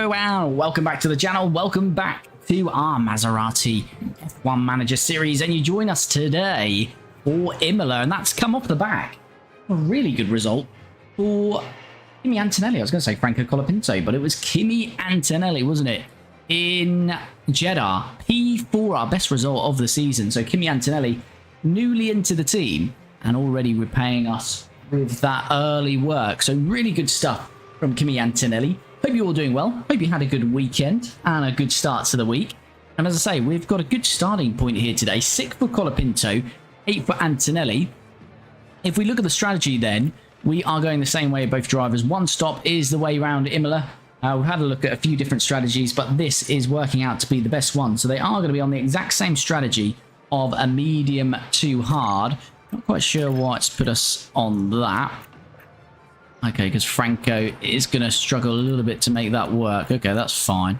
Hello and welcome back to the channel. Welcome back to our Maserati F1 Manager series, and you join us today for Imola, and that's come off the back. A really good result for Kimi Antonelli. I was going to say Franco Colapinto, but it was Kimi Antonelli, wasn't it? In Jeddah, P4, our best result of the season. So Kimi Antonelli, newly into the team and already repaying us with that early work. So really good stuff from Kimi Antonelli. Hope you're all doing well. Hope you had a good weekend and a good start to the week. And as I say, we've got a good starting point here today. 6 for Colapinto, 8 for Antonelli. If we look at the strategy then, we are going the same way, both drivers. One stop is the way around Imola. We've had a look at a few different strategies, but this is working out to be the best one. So they are going to be on the exact same strategy of a medium to hard. Not quite sure why it's put us on that. Okay, because Franco is going to struggle a little bit to make that work. Okay, that's fine.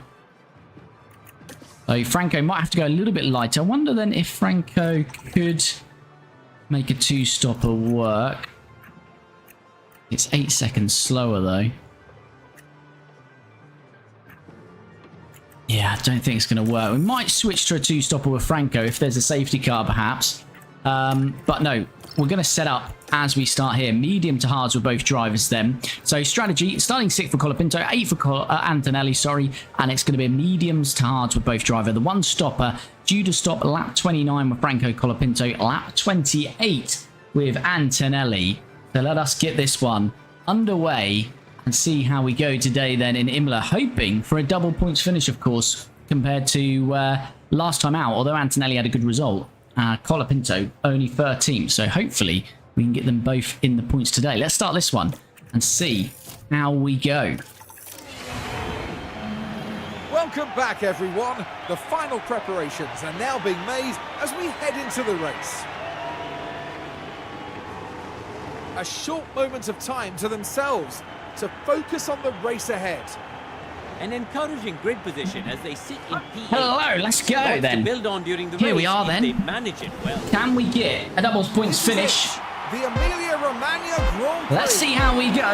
So Franco might have to go a little bit lighter. I wonder then if Franco could make a two-stopper work. It's 8 seconds slower though. Yeah, I don't think it's going to work. We might switch to a two-stopper with Franco if there's a safety car perhaps. But no, we're going to set up as we start here. Medium to hards with both drivers then. So strategy, starting 6 for Colapinto, 8 for Antonelli, sorry. And it's going to be mediums to hards with both drivers. The one stopper due to stop lap 29 with Franco Colapinto, lap 28 with Antonelli. So let us get this one underway and see how we go today then in Imola. Hoping for a double points finish, of course, compared to last time out. Although Antonelli had a good result. Colapinto only 13th, so hopefully we can get them both in the points today. Let's start this one and see how we go. Welcome back everyone. The final preparations are now being made as we head into the race. A short moment of time to themselves to focus on the race ahead. An encouraging grid position as they sit in P8. Hello, let's go then. Build on during the Here race we are then. they manage it well. Can we get a doubles points finish? The Emilia Romagna Grand Prix. Let's see how we go.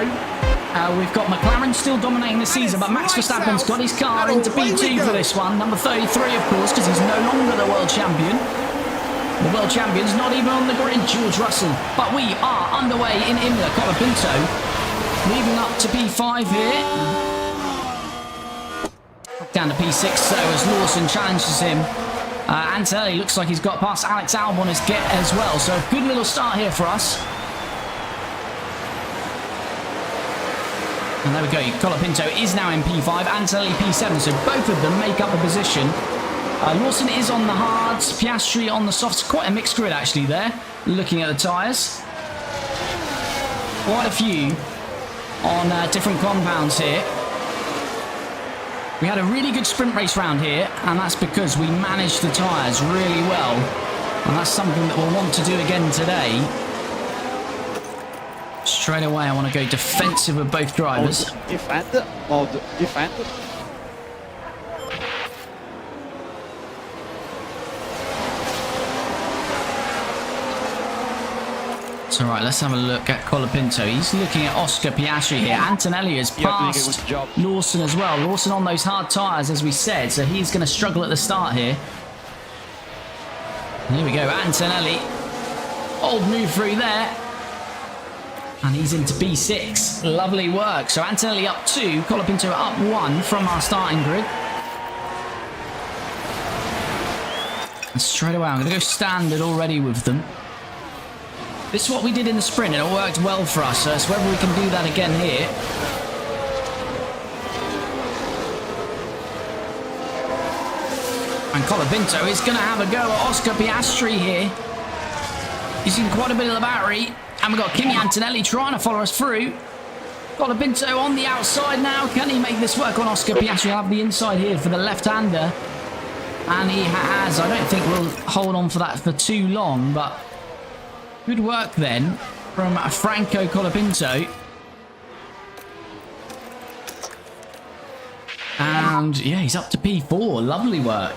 We've got McLaren still dominating the season, but Max Verstappen's got his car into P2 for this one. Number 33, of course, because he's no longer the world champion. The world champion's not even on the grid, George Russell. But we are underway in Imola. Colapinto moving up to P5 here. Down to P6, so as Lawson challenges him. Antonelli looks like he's got past Alex Albon as well, so a good little start here for us. And there we go, Colapinto is now in P5, Antonelli P7, so both of them make up a position. Lawson is on the hards, Piastri on the softs. Quite a mixed grid actually there, looking at the tyres. Quite a few on different compounds here. We had a really good sprint race round here, and that's because we managed the tyres really well. And that's something that we'll want to do again today. Straight away, I want to go defensive with both drivers. Mode defend. So right, let's have a look at Colapinto. He's looking at Oscar Piastri here. Antonelli has passed Lawson as well. Lawson on those hard tyres, as we said, so he's going to struggle at the start here. And here we go, Antonelli. Old move through there. And he's into B6. Lovely work. So Antonelli up 2, Colapinto up 1 from our starting grid. And straight away, I'm going to go standard already with them. This is what we did in the sprint, and it worked well for us, so it's whether we can do that again here. And Colapinto is going to have a go at Oscar Piastri here. Using quite a bit of the battery. And we've got Kimi Antonelli trying to follow us through. Colapinto on the outside now. Can he make this work on Oscar Piastri? He'll have the inside here for the left-hander. And he has. I don't think we'll hold on for that for too long, but good work then from Franco Colapinto. And yeah, he's up to P4. Lovely work.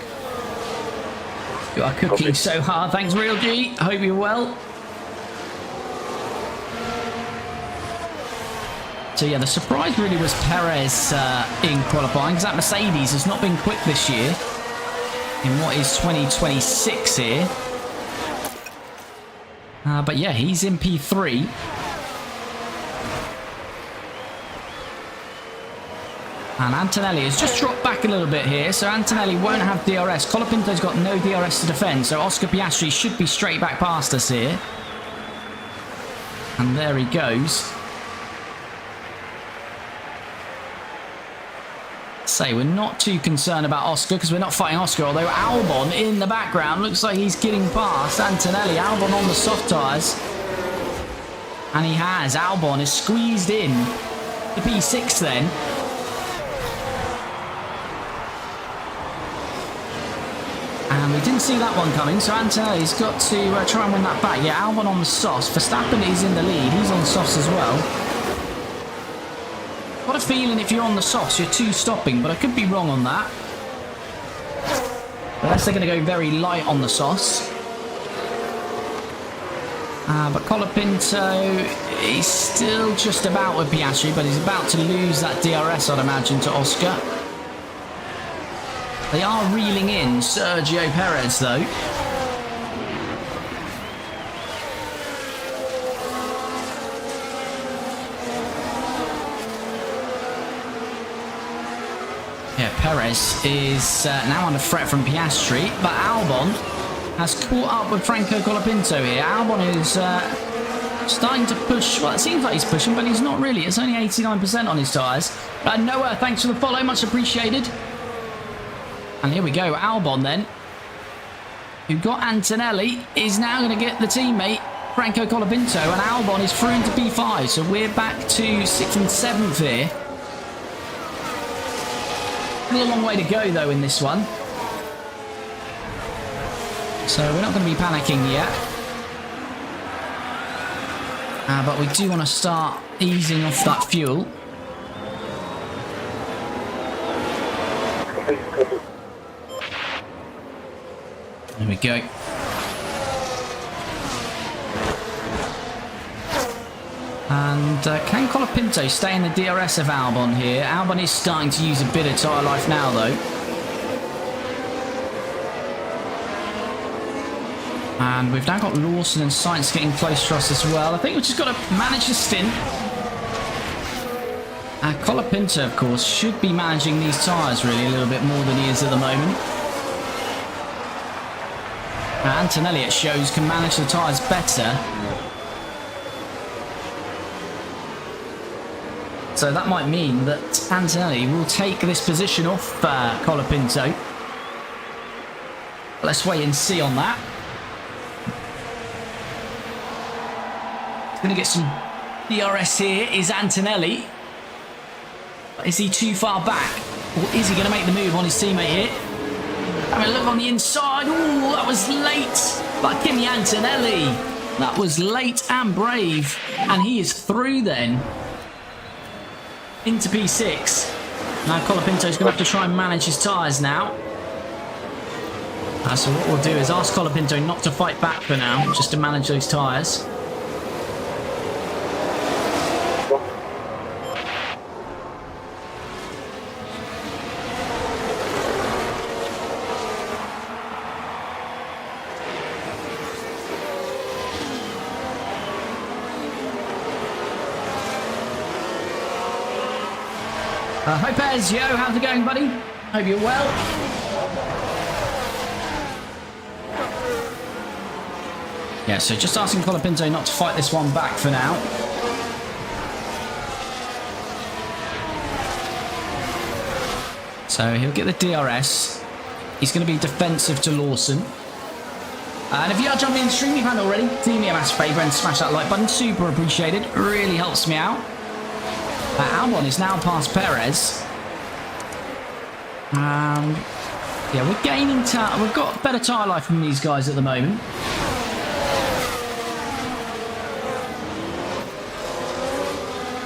You are cooking so hard. Thanks, Real G. I hope you're well. So yeah, the surprise really was Perez in qualifying, because that Mercedes has not been quick this year in what is 2026 here. But yeah, he's in P3. And Antonelli has just dropped back a little bit here, so Antonelli won't have DRS. Colapinto's got no DRS to defend, so Oscar Piastri should be straight back past us here. And there he goes. Say, we're not too concerned about Oscar because we're not fighting Oscar, although Albon in the background looks like he's getting past Antonelli. Albon on the soft tyres. And he has. Albon is squeezed in to P6 then. And we didn't see that one coming, so Antonelli's got to try and win that back. Yeah, Albon on the softs. Verstappen is in the lead. He's on softs as well. Got a feeling if you're on the softs, you're two stopping, but I could be wrong on that. Unless they're going to go very light on the softs. But Colapinto is still just about with Piastri, but he's about to lose that DRS, I'd imagine, to Oscar. They are reeling in Sergio Perez, though. Yeah, Perez is now under threat from Piastri, but Albon has caught up with Franco Colapinto here. Albon is starting to push. Well, it seems like he's pushing, but he's not really. It's only 89% on his tyres. Noah, thanks for the follow. Much appreciated. And here we go. Albon then, who got Antonelli, is now going to get the teammate, Franco Colapinto, and Albon is through into P5. So we're back to 6th and 7th here. Still a long way to go, though, in this one. So we're not going to be panicking yet. But we do want to start easing off that fuel. There we go. And can Colapinto stay in the DRS of Albon here? Albon is starting to use a bit of tyre life now, though. And we've now got Lawson and Sainz getting close to us as well. I think we've just got to manage the stint. Colapinto, of course, should be managing these tyres really a little bit more than he is at the moment. Antonelli, it shows, can manage the tyres better. So that might mean that Antonelli will take this position off Colapinto. Let's wait and see on that. Going to get some DRS here is Antonelli. Is he too far back? Or is he going to make the move on his teammate here? Having a look on the inside. Ooh, that was late by Kimi Antonelli. That was late and brave. And he is through then into P6. Now Colapinto's going to have to try and manage his tyres now. So what we'll do is ask Colapinto not to fight back for now, just to manage those tyres. Hi Pez, yo, how's it going, buddy? Hope you're well. Yeah, so just asking Colapinto not to fight this one back for now. So he'll get the DRS. He's going to be defensive to Lawson. And if you are jumping in the stream, you haven't already, do me a massive favour and smash that like button. Super appreciated. Really helps me out. Albon is now past Perez. Yeah, we're gaining time. We've got better tyre life from these guys at the moment.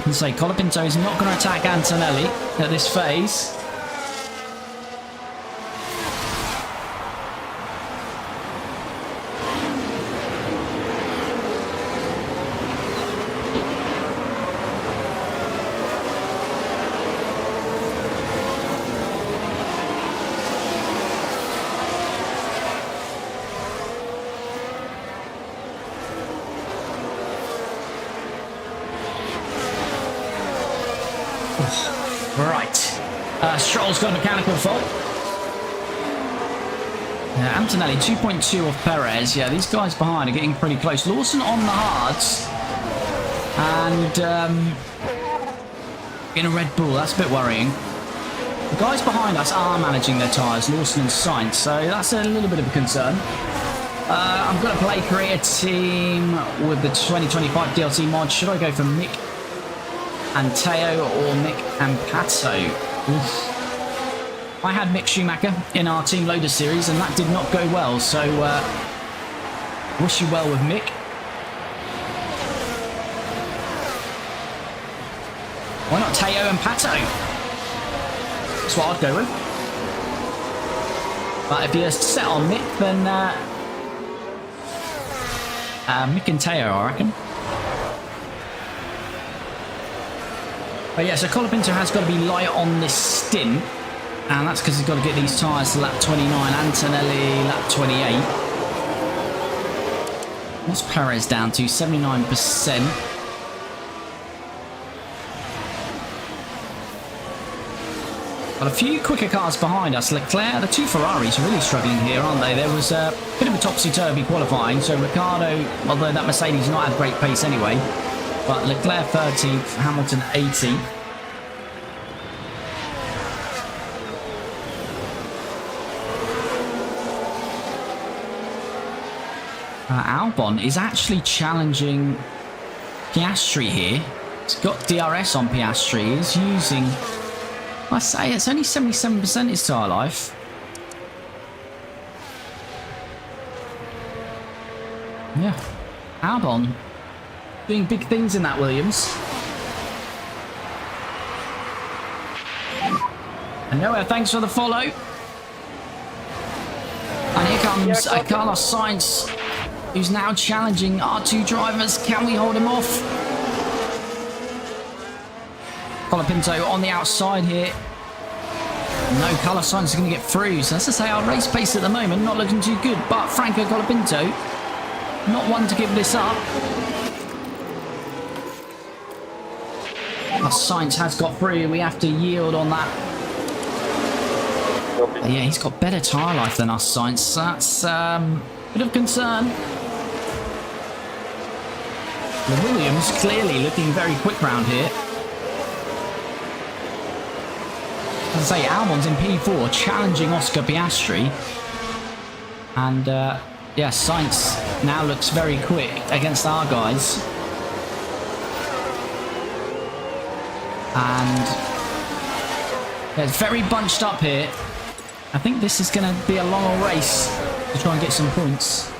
And say Colapinto is not going to attack Antonelli at this phase. Right. Stroll's got a mechanical fault. Antonelli, 2.2 off Perez. Yeah, these guys behind are getting pretty close. Lawson on the hards. And in a Red Bull. That's a bit worrying. The guys behind us are managing their tyres, Lawson and Sainz, so that's a little bit of a concern. I'm going to play Career Team with the 2025 DLC mod. Should I go for Mick and Teo or Mick and Pato? Oof. I had Mick Schumacher in our Team Loader series and that did not go well, so wish you well with Mick. Why not Teo and Pato? That's what I'd go with. But if you're set on Mick, then Mick and Teo, I reckon. But yeah, so Colapinto has got to be light on this stint. And that's because he's got to get these tyres to lap 29. Antonelli, lap 28. What's Perez down to? 79%. But a few quicker cars behind us. Leclerc, the two Ferraris are really struggling here, aren't they? There was a bit of a topsy-turvy qualifying. So Ricciardo, although that Mercedes not had great pace anyway. But Leclerc 13th, Hamilton 18th. Albon is actually challenging Piastri here. He's got DRS on Piastri. He's using, I say, it's only 77% his tyre life. Yeah, Albon doing big things in that Williams. And Noah, thanks for the follow. And here comes Carlos Sainz, who's now challenging our two drivers. Can we hold him off? Colapinto on the outside here. No, Carlos Sainz is going to get through. So let's just say our race pace at the moment not looking too good. But Franco Colapinto, not one to give this up. But Sainz has got through. We have to yield on that. But yeah, he's got better tyre life than us, Sainz. That's a bit of concern. The Williams clearly looking very quick round here. As I say, Albon's in P4 challenging Oscar Piastri. And yeah, Sainz now looks very quick against our guys. And yeah, it's very bunched up here. I think this is going to be a long race to try and get some points.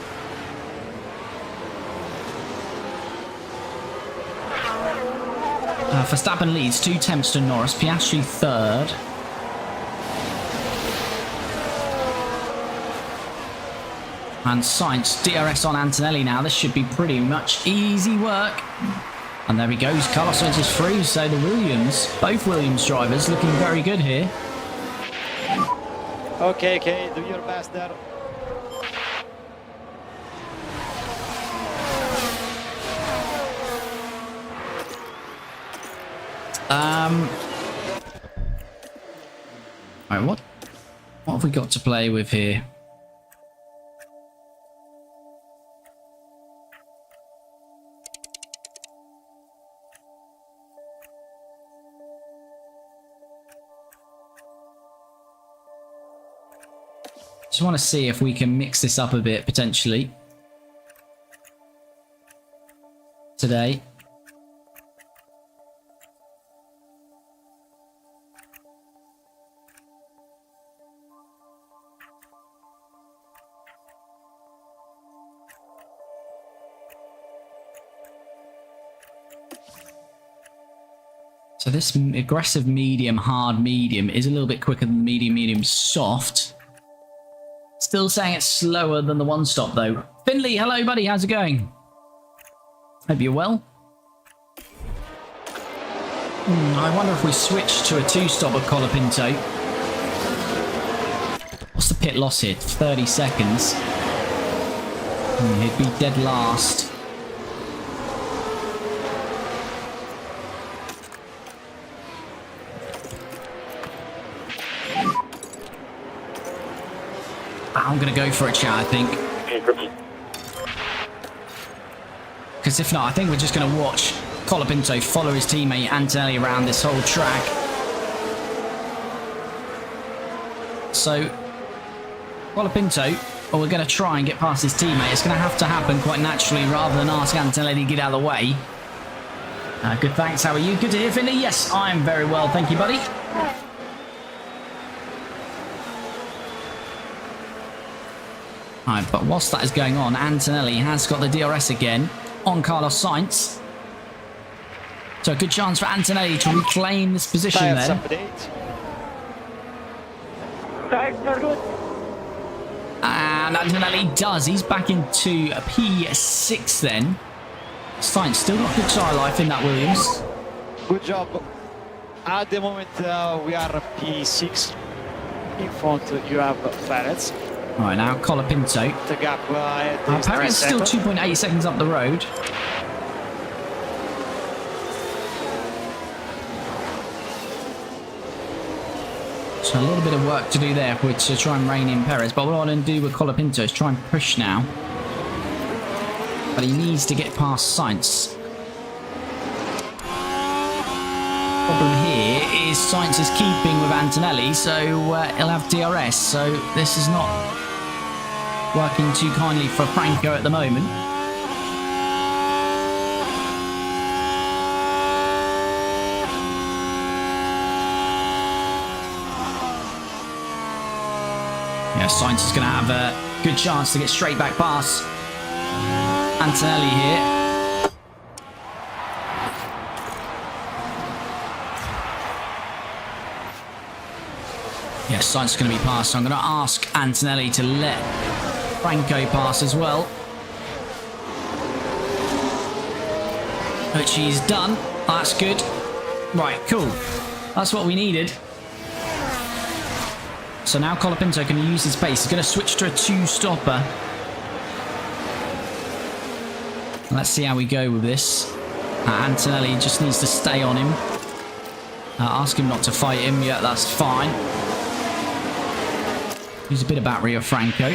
Verstappen leads 2 tenths to Norris. Piastri third. And Sainz DRS on Antonelli now. This should be pretty much easy work. And there he goes. Carlos Sainz is through. So the Williams, both Williams drivers, looking very good here. Okay, do your best there. Alright, what have we got to play with here? Just want to see if we can mix this up a bit potentially today. So this aggressive medium, hard medium is a little bit quicker than medium, medium, soft. Still saying it's slower than the one stop though. Finley, hello buddy, how's it going? Hope you're well. I wonder if we switch to a 2-stop at Colapinto. What's the pit loss here? 30 seconds. He'd be dead last. I'm going to go for a chat, I think. Because if not, I think we're just going to watch Colapinto follow his teammate Antonelli around this whole track. So, Colapinto, or we're going to try and get past his teammate. It's going to have to happen quite naturally rather than ask Antonelli to get out of the way. Good, thanks. How are you? Good to hear, Finley. Yes, I'm very well. Thank you, buddy. Alright, but whilst that is going on, Antonelli has got the DRS again on Carlos Sainz. So a good chance for Antonelli to reclaim this position there. And Antonelli does. He's back into a P6 then. Sainz still got good tyre life in that Williams. Good job. At the moment, we are P6. In front, you have Perez. Right, now Colapinto. The gap Perez still 2.8 seconds up the road. So a little bit of work to do there to try and rein in Perez. But what I'm going to do with Colapinto is try and push now. But he needs to get past Sainz. Problem here is Sainz is keeping with Antonelli, so he'll have DRS. So this is not working too kindly for Franco at the moment. Yeah, Sainz is going to have a good chance to get straight back past Antonelli here. Yeah, Sainz is going to be passed, so I'm going to ask Antonelli to let Franco pass as well. Which he's done. That's good. Right, cool. That's what we needed. So now Colapinto can use his pace. He's going to switch to a two-stopper. Let's see how we go with this. Antonelli just needs to stay on him. Ask him not to fight him. Yeah, that's fine. Use a bit of battery of Franco.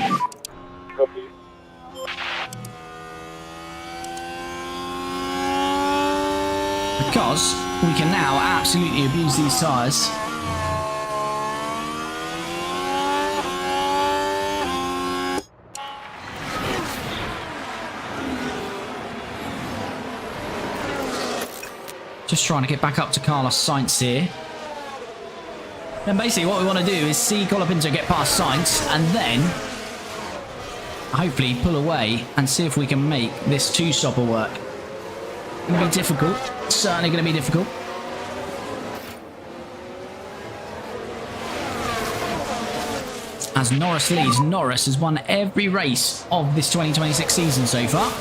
Because we can now absolutely abuse these tyres. Just trying to get back up to Carlos Sainz here. And basically what we want to do is see Colapinto get past Sainz and then hopefully pull away and see if we can make this two-stopper work. Going to be difficult. Certainly going to be difficult. As Norris leads, Norris has won every race of this 2026 season so far.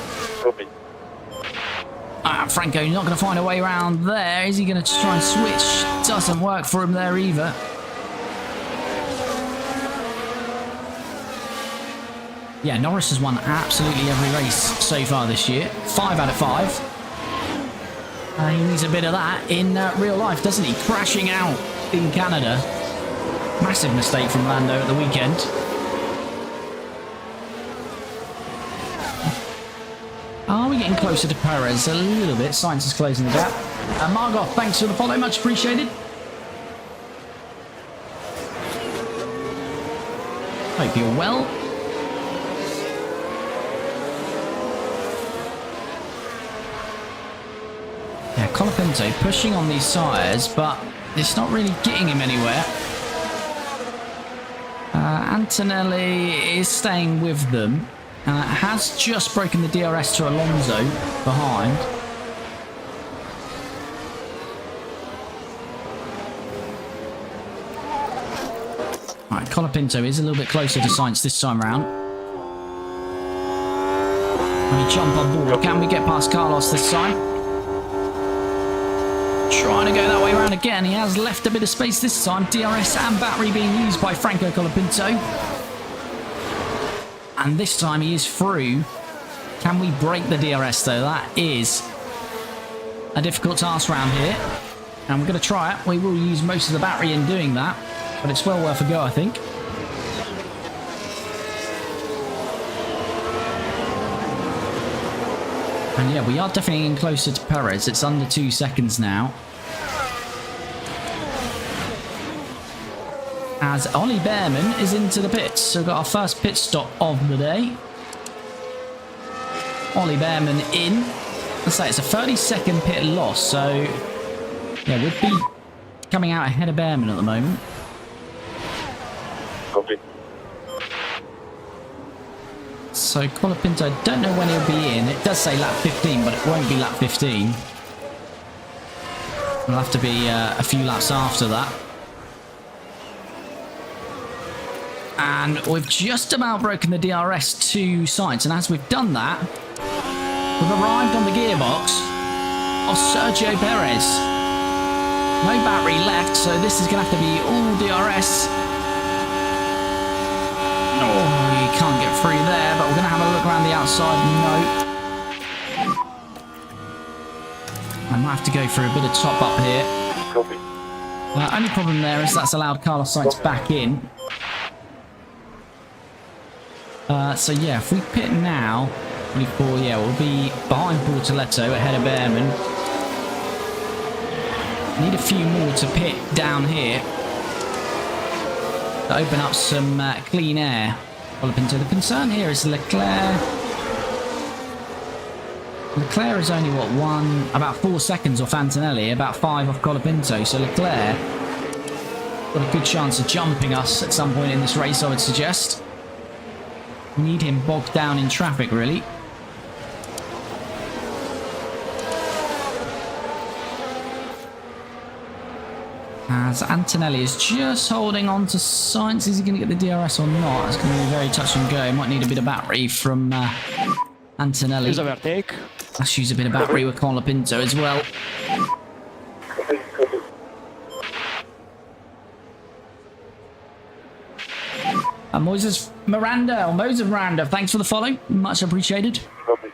Franco not going to find a way around there. Is he going to try and switch? Doesn't work for him there either. Yeah, Norris has won absolutely every race so far this year. 5 out of 5. He needs a bit of that in real life, doesn't he? Crashing out in Canada. Massive mistake from Lando at the weekend. Are we getting closer to Perez? A little bit. Sainz is closing the gap. Margot, thanks for the follow. Much appreciated. Hope you're well. Yeah, Colapinto pushing on these tyres, but it's not really getting him anywhere. Antonelli is staying with them. Has just broken the DRS to Alonso behind. Alright, Colapinto is a little bit closer to Sainz this time around. Let me jump on board. Can we get past Carlos this time? Trying to go that way around again. He has left a bit of space this time. DRS and battery being used by Franco Colapinto. And this time he is through. Can we break the DRS though? That is a difficult task round here. And we're going to try it. We will use most of the battery in doing that. But it's well worth a go, I think. And yeah, we are definitely getting closer to Perez. It's under 2 seconds now. As Ollie Behrman is into the pits. So we've got our first pit stop of the day. Ollie Behrman in. Let's say it's a 30-second pit loss. So yeah, we'd be coming out ahead of Behrman at the moment. Copy. So Colapinto, I don't know when he'll be in. It does say lap 15, but it won't be lap 15. It'll have to be a few laps after that. And we've just about broken the DRS to Sainz. And as we've done that, we've arrived on the gearbox of Sergio Perez. No battery left, so this is going to have to be all DRS. Oh, you can't get through there, but we're going to have a look around the outside. No. I might have to go for a bit of top up here. Copy. Only problem there is that's allowed Carlos Sainz back in. So yeah, if we pit now, yeah, we'll be behind Portoletto, ahead of Behrman. Need a few more to pit down here to open up some clean air. Colapinto. The concern here is Leclerc. Leclerc is only what, about 4 seconds off Antonelli, about 5 off Colapinto. So Leclerc got a good chance of jumping us at some point in this race, I would suggest. We need him bogged down in traffic, really. As Antonelli is just holding on to Sainz. Is he going to get the DRS or not? It's going to be very touch and go. Might need a bit of battery from Antonelli. Here's overtake. Let's use a bit of battery with Colapinto as well. Moses Miranda, thanks for the follow. Much appreciated. Copy.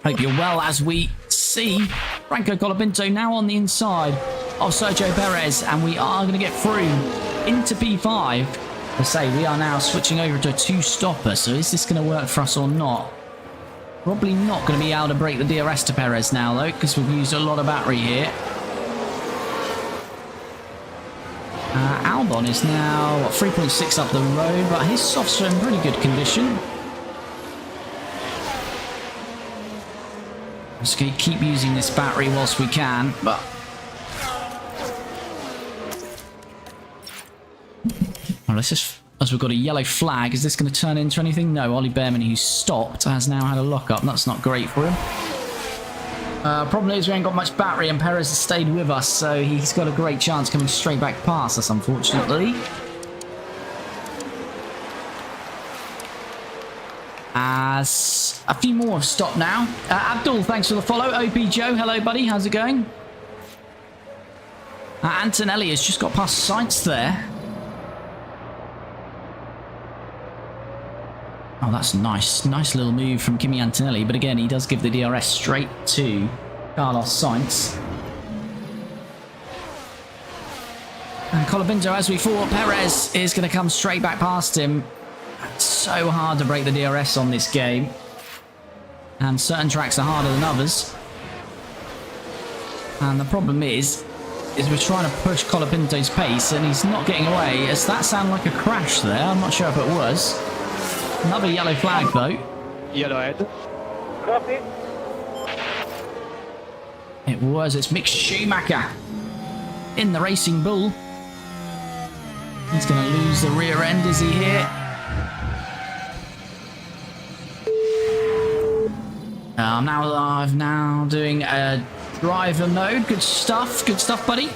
Hope you're well as we see Franco Colapinto now on the inside of Sergio Perez, and we are going to get through into P5. I say we are now switching over to a 2-stopper, so is this going to work for us or not? Probably not going to be able to break the DRS to Perez now though, because we've used a lot of battery here. Albon is now, what, 3.6 up the road, but his softs are in pretty good condition. Just going to keep using this battery whilst we can, but... Well, let's just... As we've got a yellow flag, is this going to turn into anything? No, Ollie Behrman, who's stopped, has now had a lock-up. That's not great for him. Problem is we ain't got much battery and Perez has stayed with us, so he's got a great chance coming straight back past us, unfortunately. As a few more have stopped now. Abdul, thanks for the follow. OP Joe, hello buddy, how's it going? Antonelli has just got past Sainz there. Oh, that's nice. Nice little move from Kimi Antonelli. But again, he does give the DRS straight to Carlos Sainz. And Colapinto, as we thought, Perez is going to come straight back past him. It's so hard to break the DRS on this game. And certain tracks are harder than others. And the problem is we're trying to push Colapinto's pace and he's not getting away. Does that sound like a crash there? I'm not sure if it was. Another yellow flag, though. Yellow head. Copy. It was. It's Mick Schumacher in the Racing Bull. He's going to lose the rear end, is he here? I'm now live, now doing a driver mode. Good stuff, buddy.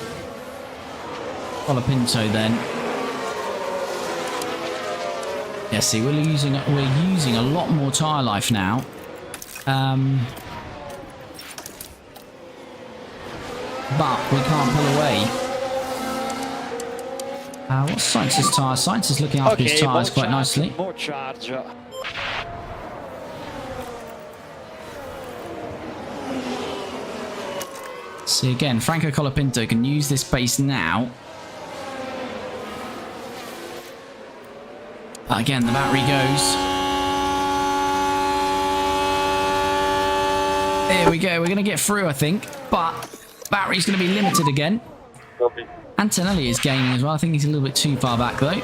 Colapinto then. Yeah, see, we're using a lot more tyre life now. But we can't pull away. What's Sainz's tyre? Sainz is looking after his tyres quite nicely. More charge. See, again, Franco Colapinto can use this pace now. But again, the battery goes. There we go. We're going to get through, I think. But battery's going to be limited again. Antonelli is gaining as well. I think he's a little bit too far back, though.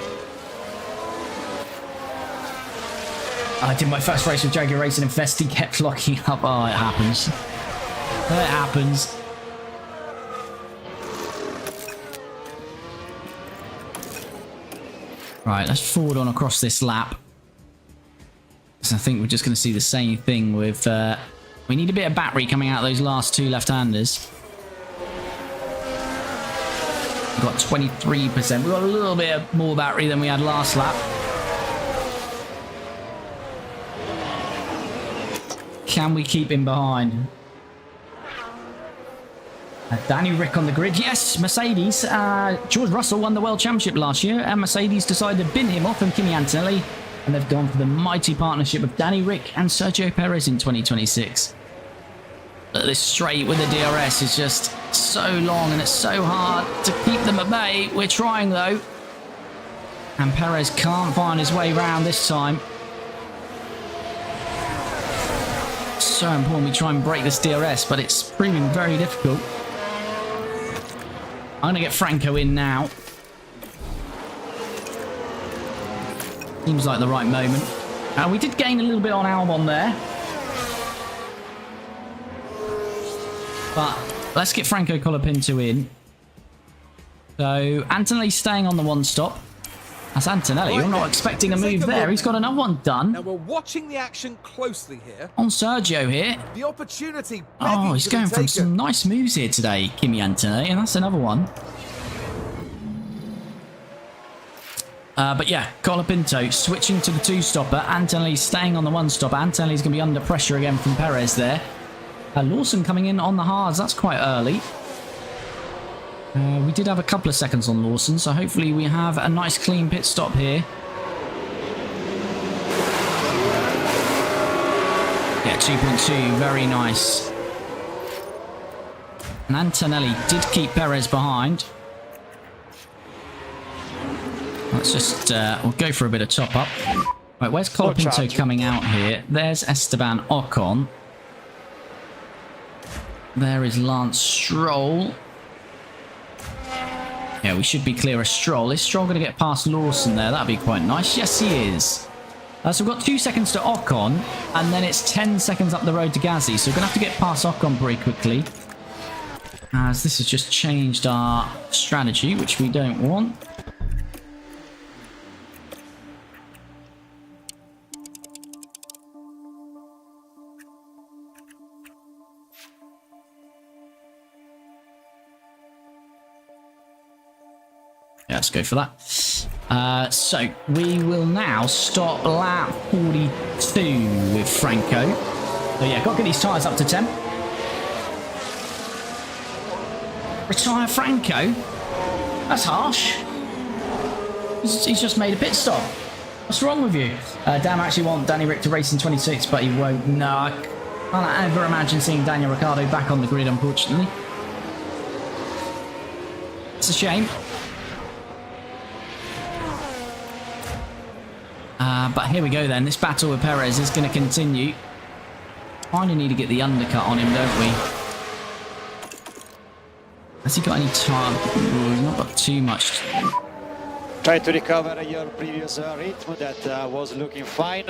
I did my first race with Jaguar Racing and Festi kept locking up. Oh, it happens. It happens. Right, let's forward on across this lap. So I think we're just going to see the same thing with... we need a bit of battery coming out of those last two left-handers. We've got 23%. We've got a little bit more battery than we had last lap. Can we keep him behind? Danny Rick on the grid. Yes, Mercedes. George Russell won the World Championship last year, and Mercedes decided to bin him off from Kimi Antonelli, and they've gone for the mighty partnership of Danny Rick and Sergio Perez in 2026. Look, this straight with the DRS is just so long, and it's so hard to keep them at bay. We're trying, though. And Perez can't find his way round this time. So important we try and break this DRS, but it's proving very difficult. I'm going to get Franco in now. Seems like the right moment. We did gain a little bit on Albon there. But let's get Franco Colapinto in. So Antonelli's staying on the one stop. That's Antonelli. You're not expecting a move there. He's got another one done. Now we're watching the action closely here. On Sergio here. The opportunity. Oh, he's going for some nice moves here today, Kimi Antonelli, and that's another one. But yeah, Colapinto switching to the two-stopper. Antonelli staying on the one-stopper. Antonelli's going to be under pressure again from Perez there. Lawson coming in on the hards. That's quite early. We did have a couple of seconds on Lawson, so hopefully we have a nice clean pit stop here. Yeah, 2.2, very nice. And Antonelli did keep Perez behind. Let's just, we'll go for a bit of top up. Right, where's Colapinto coming out here? There's Esteban Ocon. There is Lance Stroll. Yeah, we should be clear of Stroll. Is Stroll going to get past Lawson there? That'd be quite nice. Yes, he is. So we've got 2 seconds to Ocon, and then it's 10 seconds up the road to Gasly. So we're going to have to get past Ocon pretty quickly, as this has just changed our strategy, which we don't want. Yeah, let's go for that. So we will now stop lap 42 with Franco. So yeah, got to get these tyres up to 10. Retire Franco? That's harsh. He's just made a pit stop. What's wrong with you? Dan actually want Danny Rick to race in 26, but he won't. No, I can't ever imagine seeing Daniel Ricciardo back on the grid, unfortunately. It's a shame. But here we go then. This battle with Perez is going to continue. Kind of need to get the undercut on him, don't we? Has he got any time? He's not got too much. Try to recover your previous rhythm that was looking fine.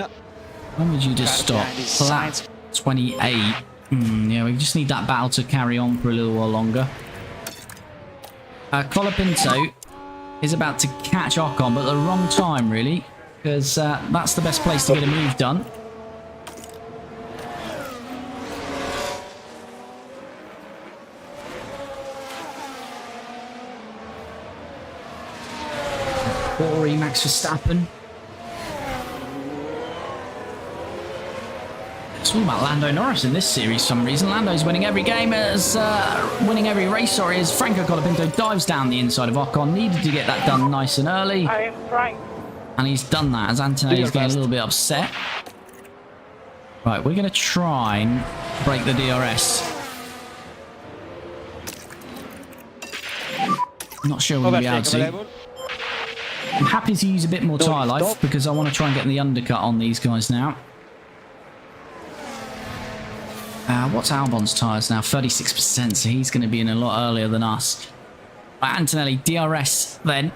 When would you just stop? Lap 28. Yeah, we just need that battle to carry on for a little while longer. Colapinto is about to catch Ocon, but at the wrong time, really. Because that's the best place to get a move done. Corey, Max Verstappen. It's all about Lando Norris in this series for some reason. Lando's winning every game, winning every race, sorry, as Franco Colapinto dives down the inside of Ocon. Needed to get that done nice and early. I am Frank. And he's done that as Antonelli's getting a little bit upset. Right, we're going to try and break the DRS. Not sure we'll be able to. I'm happy to use a bit more tyre life because I want to try and get the undercut on these guys now. What's Albon's tyres now? 36%, so he's going to be in a lot earlier than us. Right, Antonelli, DRS then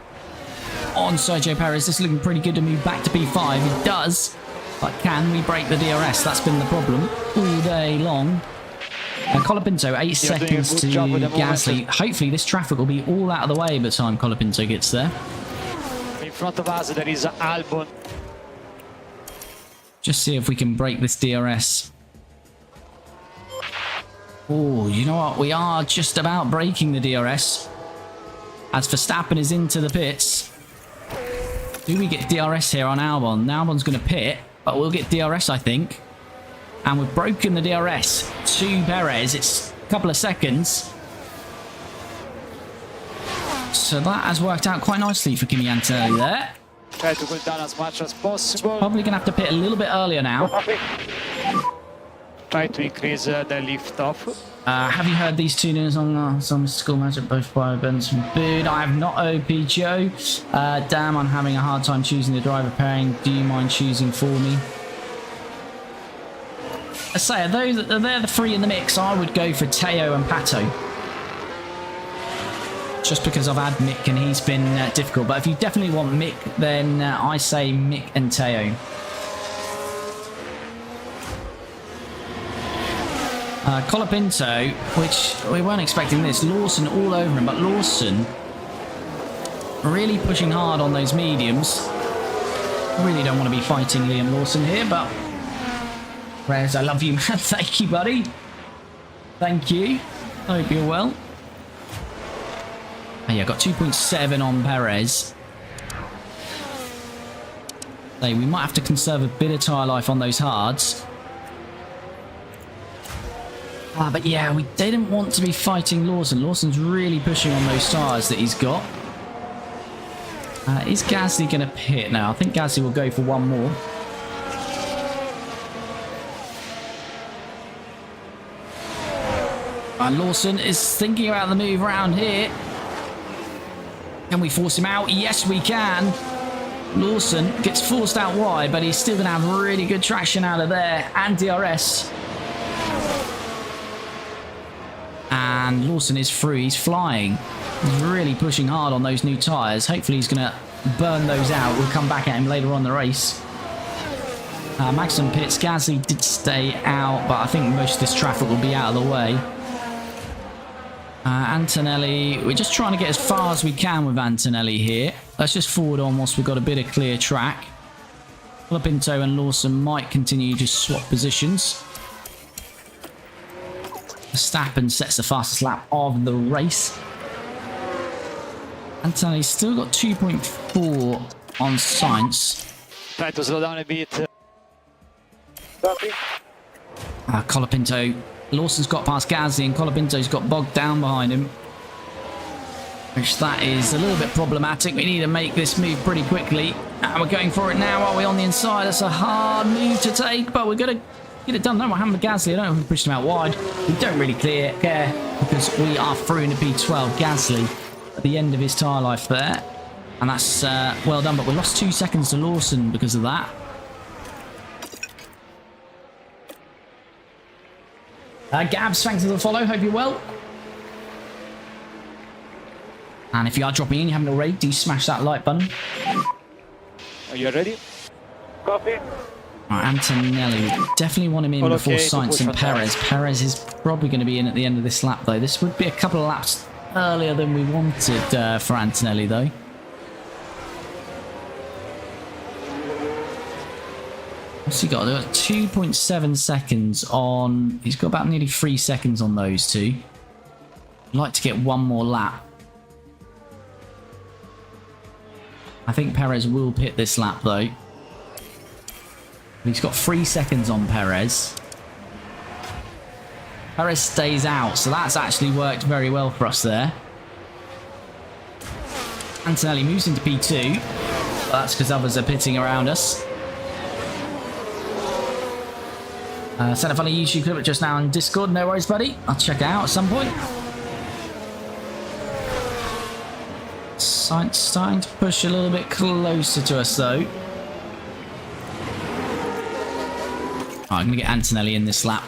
on Sergio Perez. This is looking pretty good to move back to P5. It does, but can we break the DRS? That's been the problem all day long. Colapinto, 8 seconds to Gasly. Hopefully this traffic will be all out of the way by the time Colapinto gets there. In front of us, there is Albon. Just see if we can break this DRS. Oh, you know what? We are just about breaking the DRS. As Verstappen is into the pits. Do we get DRS here on Albon? Albon's going to pit, but we'll get DRS, I think. And we've broken the DRS to Perez. It's a couple of seconds. So that has worked out quite nicely for Kimi Antonelli there. Try to go down as much as possible. Probably going to have to pit a little bit earlier now. Try to increase the lift off. Have you heard these two news on some school match at both by events from Bood? I have not, OP Joe. Damn, I'm having a hard time choosing the driver pairing. Do you mind choosing for me? I say, they're the three in the mix. I would go for Teo and Pato. Just because I've had Mick and he's been difficult. But if you definitely want Mick, then I say Mick and Teo. Colapinto, which we weren't expecting this. Lawson all over him, but Lawson really pushing hard on those mediums. Really don't want to be fighting Liam Lawson here, but Rez, I love you, man. Thank you, buddy. Thank you. I hope you're well. Oh, yeah, got 2.7 on Perez. So we might have to conserve a bit of tyre life on those hards. But yeah, we didn't want to be fighting Lawson. Lawson's really pushing on those tyres that he's got. Is Gasly going to pit now? I think Gasly will go for one more. And Lawson is thinking about the move around here. Can we force him out? Yes, we can. Lawson gets forced out wide, but he's still going to have really good traction out of there. And DRS. And Lawson is through. He's flying. He's really pushing hard on those new tyres. Hopefully he's going to burn those out. We'll come back at him later on in the race. Maximum pits. Gasly did stay out, but I think most of this traffic will be out of the way. Antonelli, we're just trying to get as far as we can with Antonelli here. Let's just forward on whilst we've got a bit of clear track. Colapinto and Lawson might continue to swap positions. Verstappen sets the fastest lap of the race. Antonelli's still got 2.4 on Sainz. Try to slow down a bit. Colapinto. Lawson's got past Gasly and Colapinto's got bogged down behind him. Which that is a little bit problematic. We need to make this move pretty quickly. And we're going for it now. Are we on the inside? That's a hard move to take, but we're going to get it done. No, what happened with Gasly? I don't know if we pushed him out wide. We don't really care because we are through into P12. Gasly at the end of his tyre life there. And that's well done, but we lost 2 seconds to Lawson because of that. Gabs, thanks for the follow. Hope you're well. And if you are dropping in, you haven't already, do smash that like button. Are you ready? Copy. Right, Antonelli, definitely want him in before Sainz and Perez. Perez is probably going to be in at the end of this lap, though. This would be a couple of laps earlier than we wanted for Antonelli, though. What's he got? 2.7 seconds on... He's got about nearly 3 seconds on those two. I'd like to get one more lap. I think Perez will pit this lap, though. He's got 3 seconds on Perez. Perez stays out, so that's actually worked very well for us there. Antonelli moves into P2. But that's because others are pitting around us. Sent a funny YouTube clip just now on Discord. No worries, buddy. I'll check it out at some point. Sainz starting to push a little bit closer to us, though. I'm going to get Antonelli in this lap.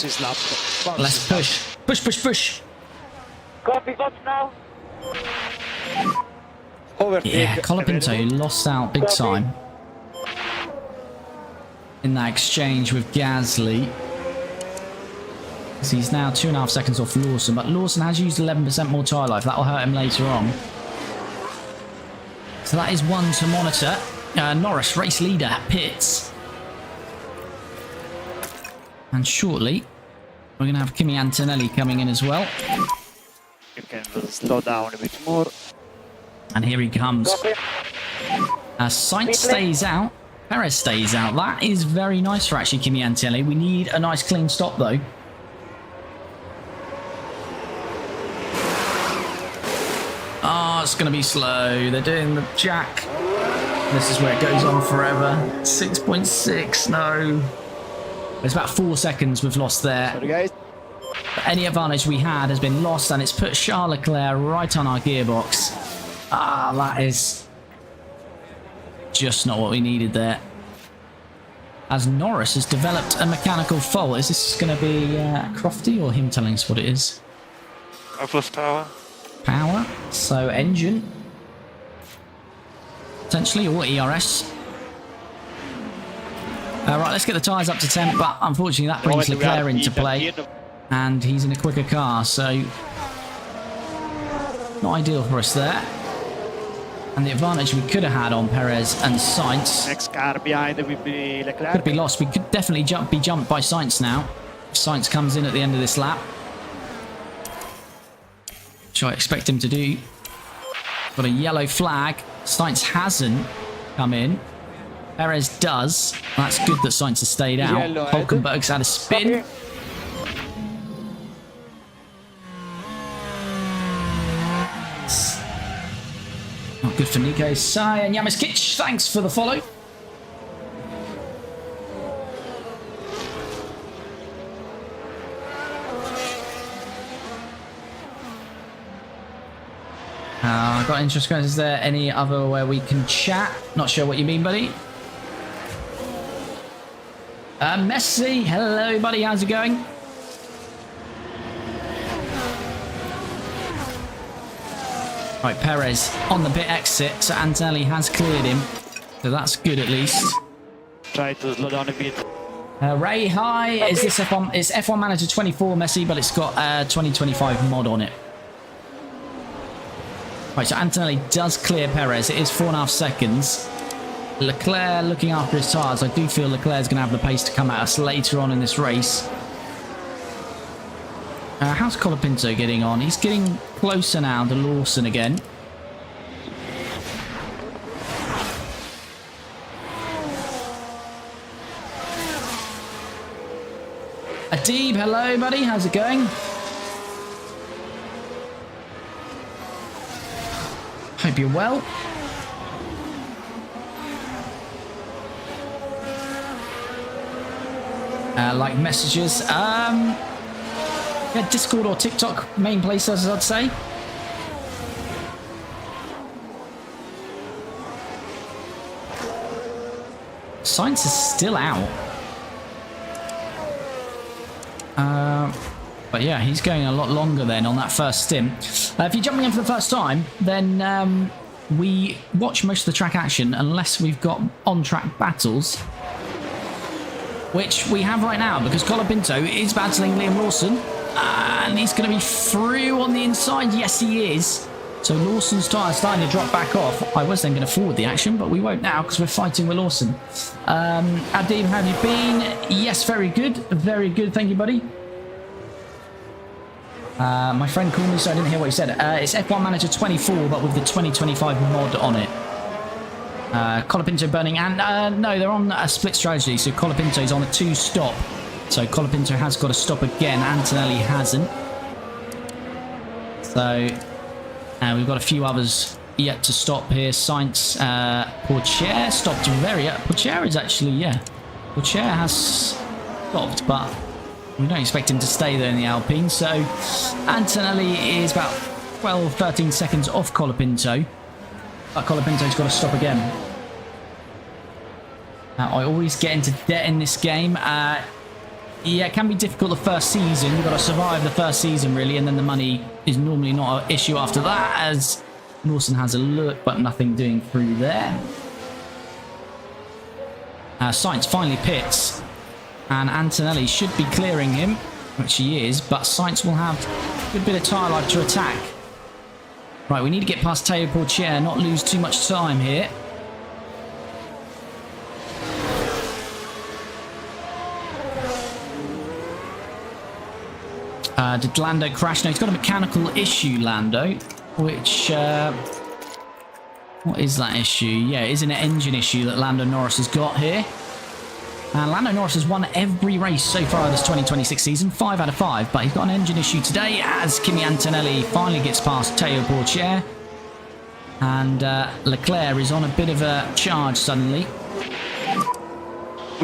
bounces lap. Let's push. Push, push, push. Copy, got now. Overtake. Yeah, Colapinto lost out big time in that exchange with Gasly. So he's now 2.5 seconds off Lawson, but Lawson has used 11% more tyre life. That'll hurt him later on. So that is one to monitor. Norris, race leader, pits. And shortly, we're going to have Kimi Antonelli coming in as well. You can slow down a bit more. And here he comes. Sainz stays out. Perez stays out. That is very nice for actually Kimi Antonelli. We need a nice clean stop though. Oh, it's going to be slow. They're doing the jack. This is where it goes on forever. 6.6, no. There's about 4 seconds we've lost there. Sorry, guys. Any advantage we had has been lost, and it's put Charles Leclerc right on our gearbox. Ah, that is just not what we needed there. As Norris has developed a mechanical fault. Is this going to be Crofty or him telling us what it is? I've lost power. Power. So engine. Potentially, or ERS. Right, let's get the tyres up to 10, but unfortunately that brings Leclerc into play. And he's in a quicker car, so not ideal for us there. And the advantage we could have had on Perez and Sainz Next car behind will be Leclerc. could be lost. We could definitely be jumped by Sainz now. If Sainz comes in at the end of this lap, which I expect him to do. Got a yellow flag. Sainz hasn't come in. Perez does. That's good that Sainz has stayed out. Yellow, Hulkenberg's had a spin. Not good for Nico Sai and Yamaskic. Thanks for the follow. I got interest. Is there any other where we can chat? Not sure what you mean, buddy. Messi, hello, buddy. How's it going? Right, Perez on the pit exit, so Antonelli has cleared him, so that's good at least. Try to slow down a bit. Ray, hi. Is this F1? It's F1 Manager 24, Messi, but it's got a 2025 mod on it. Right, so Antonelli does clear Perez. It is 4.5 seconds. Leclerc looking after his tyres. I do feel Leclerc's going to have the pace to come at us later on in this race. How's Colapinto getting on? He's getting closer now to Lawson again. Adib, hello, buddy. How's it going? Hope you're well. Like messages. Yeah, Discord or TikTok, main places, I'd say. Sainz is still out. But yeah, he's going a lot longer then on that first stint. If you're jumping in for the first time, then we watch most of the track action unless we've got on-track battles, which we have right now because Colapinto is battling Liam Lawson. And he's going to be through on the inside. Yes, he is. So Lawson's tyre starting to drop back off. I was then going to forward the action, but we won't now because we're fighting with Lawson. Adib, how have you been? Yes, very good. Very good. Thank you, buddy. My friend called me, so I didn't hear what he said. It's F1 Manager 24, but with the 2025 mod on it. Colapinto burning. And no, they're on a split strategy. So Colapinto's on a 2-stop. So Colapinto has got to stop again. Antonelli hasn't. So we've got a few others yet to stop here. Sainz, Pourchaire stopped very. Pourchaire is actually, yeah. Pourchaire has stopped, but we don't expect him to stay there in the Alpine. So Antonelli is about 12, 13 seconds off Colapinto. But Colapinto's got to stop again. Now, I always get into debt in this game. Yeah, it can be difficult the first season. You've got to survive the first season, really, and then the money is normally not an issue after that, as Lawson has a look, but nothing doing through there. Sainz finally pits, and Antonelli should be clearing him, which he is, but Sainz will have a good bit of tyre life to attack. Right, we need to get past Teo Portier, not lose too much time here. Did Lando crash? No, he's got a mechanical issue, Lando, which... what is that issue? Yeah, it is an engine issue that Lando Norris has got here. And Lando Norris has won every race so far this 2026 season, 5 out of 5, but he's got an engine issue today as Kimi Antonelli finally gets past Teo Portier. And Leclerc is on a bit of a charge suddenly.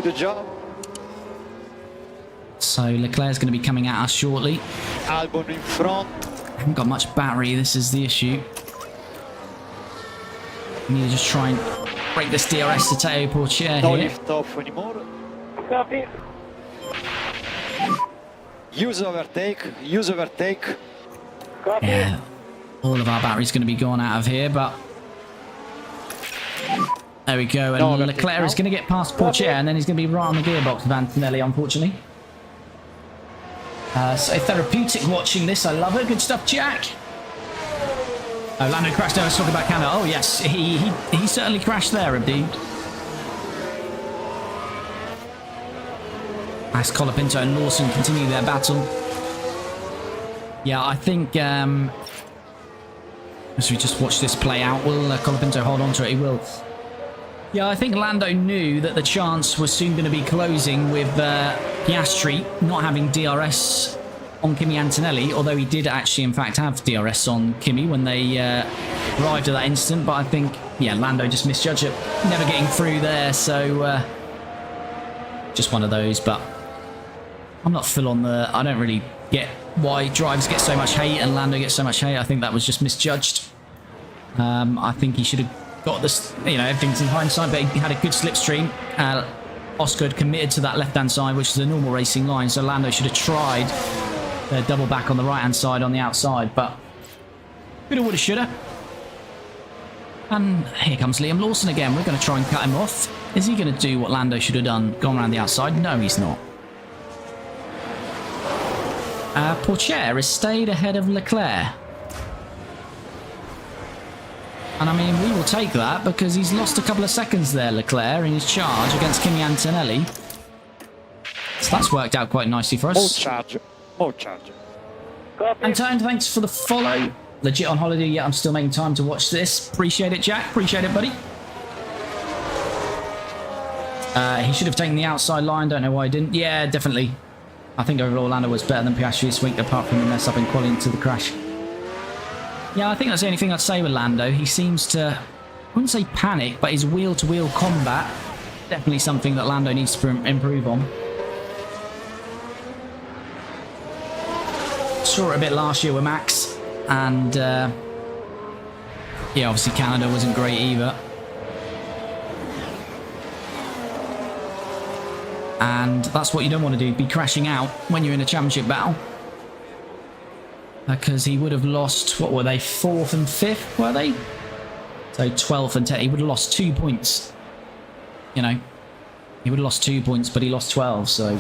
Good job. So Leclerc's going to be coming at us shortly. Albon in front. Haven't got much battery, this is the issue. We need to just try and break this DRS to Teo Portier No here. lift off anymore. Copy. Use overtake. Use overtake. Copy. Yeah, all of our battery's going to be gone out of here, but... There we go, and No, Leclerc is going to get past Portier, and then he's going to be right on the gearbox of Antonelli, unfortunately. So therapeutic watching this, I love it. Good stuff, Jack. Oh, Lando crashed there. Let's talk about Canada. Oh, yes, he certainly crashed there, indeed. As Colapinto and Lawson continue their battle. Yeah, I think... as we just watch this play out, will Colapinto hold on to it? He will. Yeah, I think Lando knew that the chance was soon going to be closing with Piastri not having DRS on Kimi Antonelli, although he did actually, in fact, have DRS on Kimi when they arrived at that instant. But I think, yeah, Lando just misjudged it, never getting through there. So, just one of those. But I'm not full on the... I don't really get why drivers get so much hate and Lando gets so much hate. I think that was just misjudged. I think he should have got this, you know, everything's in hindsight, but he had a good slipstream. Oscar had committed to that left-hand side, which is a normal racing line, so Lando should have tried the double back on the right-hand side on the outside, but bit of woulda, shoulda. And here comes Liam Lawson again. We're going to try and cut him off. Is he going to do what Lando should have done, gone around the outside? No, he's not. Portier has stayed ahead of Leclerc. And I mean, we will take that because he's lost a couple of seconds there, Leclerc, in his charge against Kimi Antonelli. So that's worked out quite nicely for us. More charge. More charge. Copy. Antone, thanks for the follow. Legit on holiday, yet I'm still making time to watch this. Appreciate it, Jack. Appreciate it, buddy. He should have taken the outside line. Don't know why he didn't. Yeah, definitely. I think overall Lando was better than Piastri this week, apart from the mess up in quality into the crash. Yeah, I think that's the only thing I'd say with Lando. He seems to, I wouldn't say panic, but his wheel-to-wheel combat, definitely something that Lando needs to improve on. Saw it a bit last year with Max, and yeah, obviously Canada wasn't great either. And that's what you don't want to do, be crashing out when you're in a championship battle. Because he would have lost, what were they, 4th and 5th, were they? So 12th and 10th, he would have lost 2 points. You know, he would have lost 2 points, but he lost 12, so...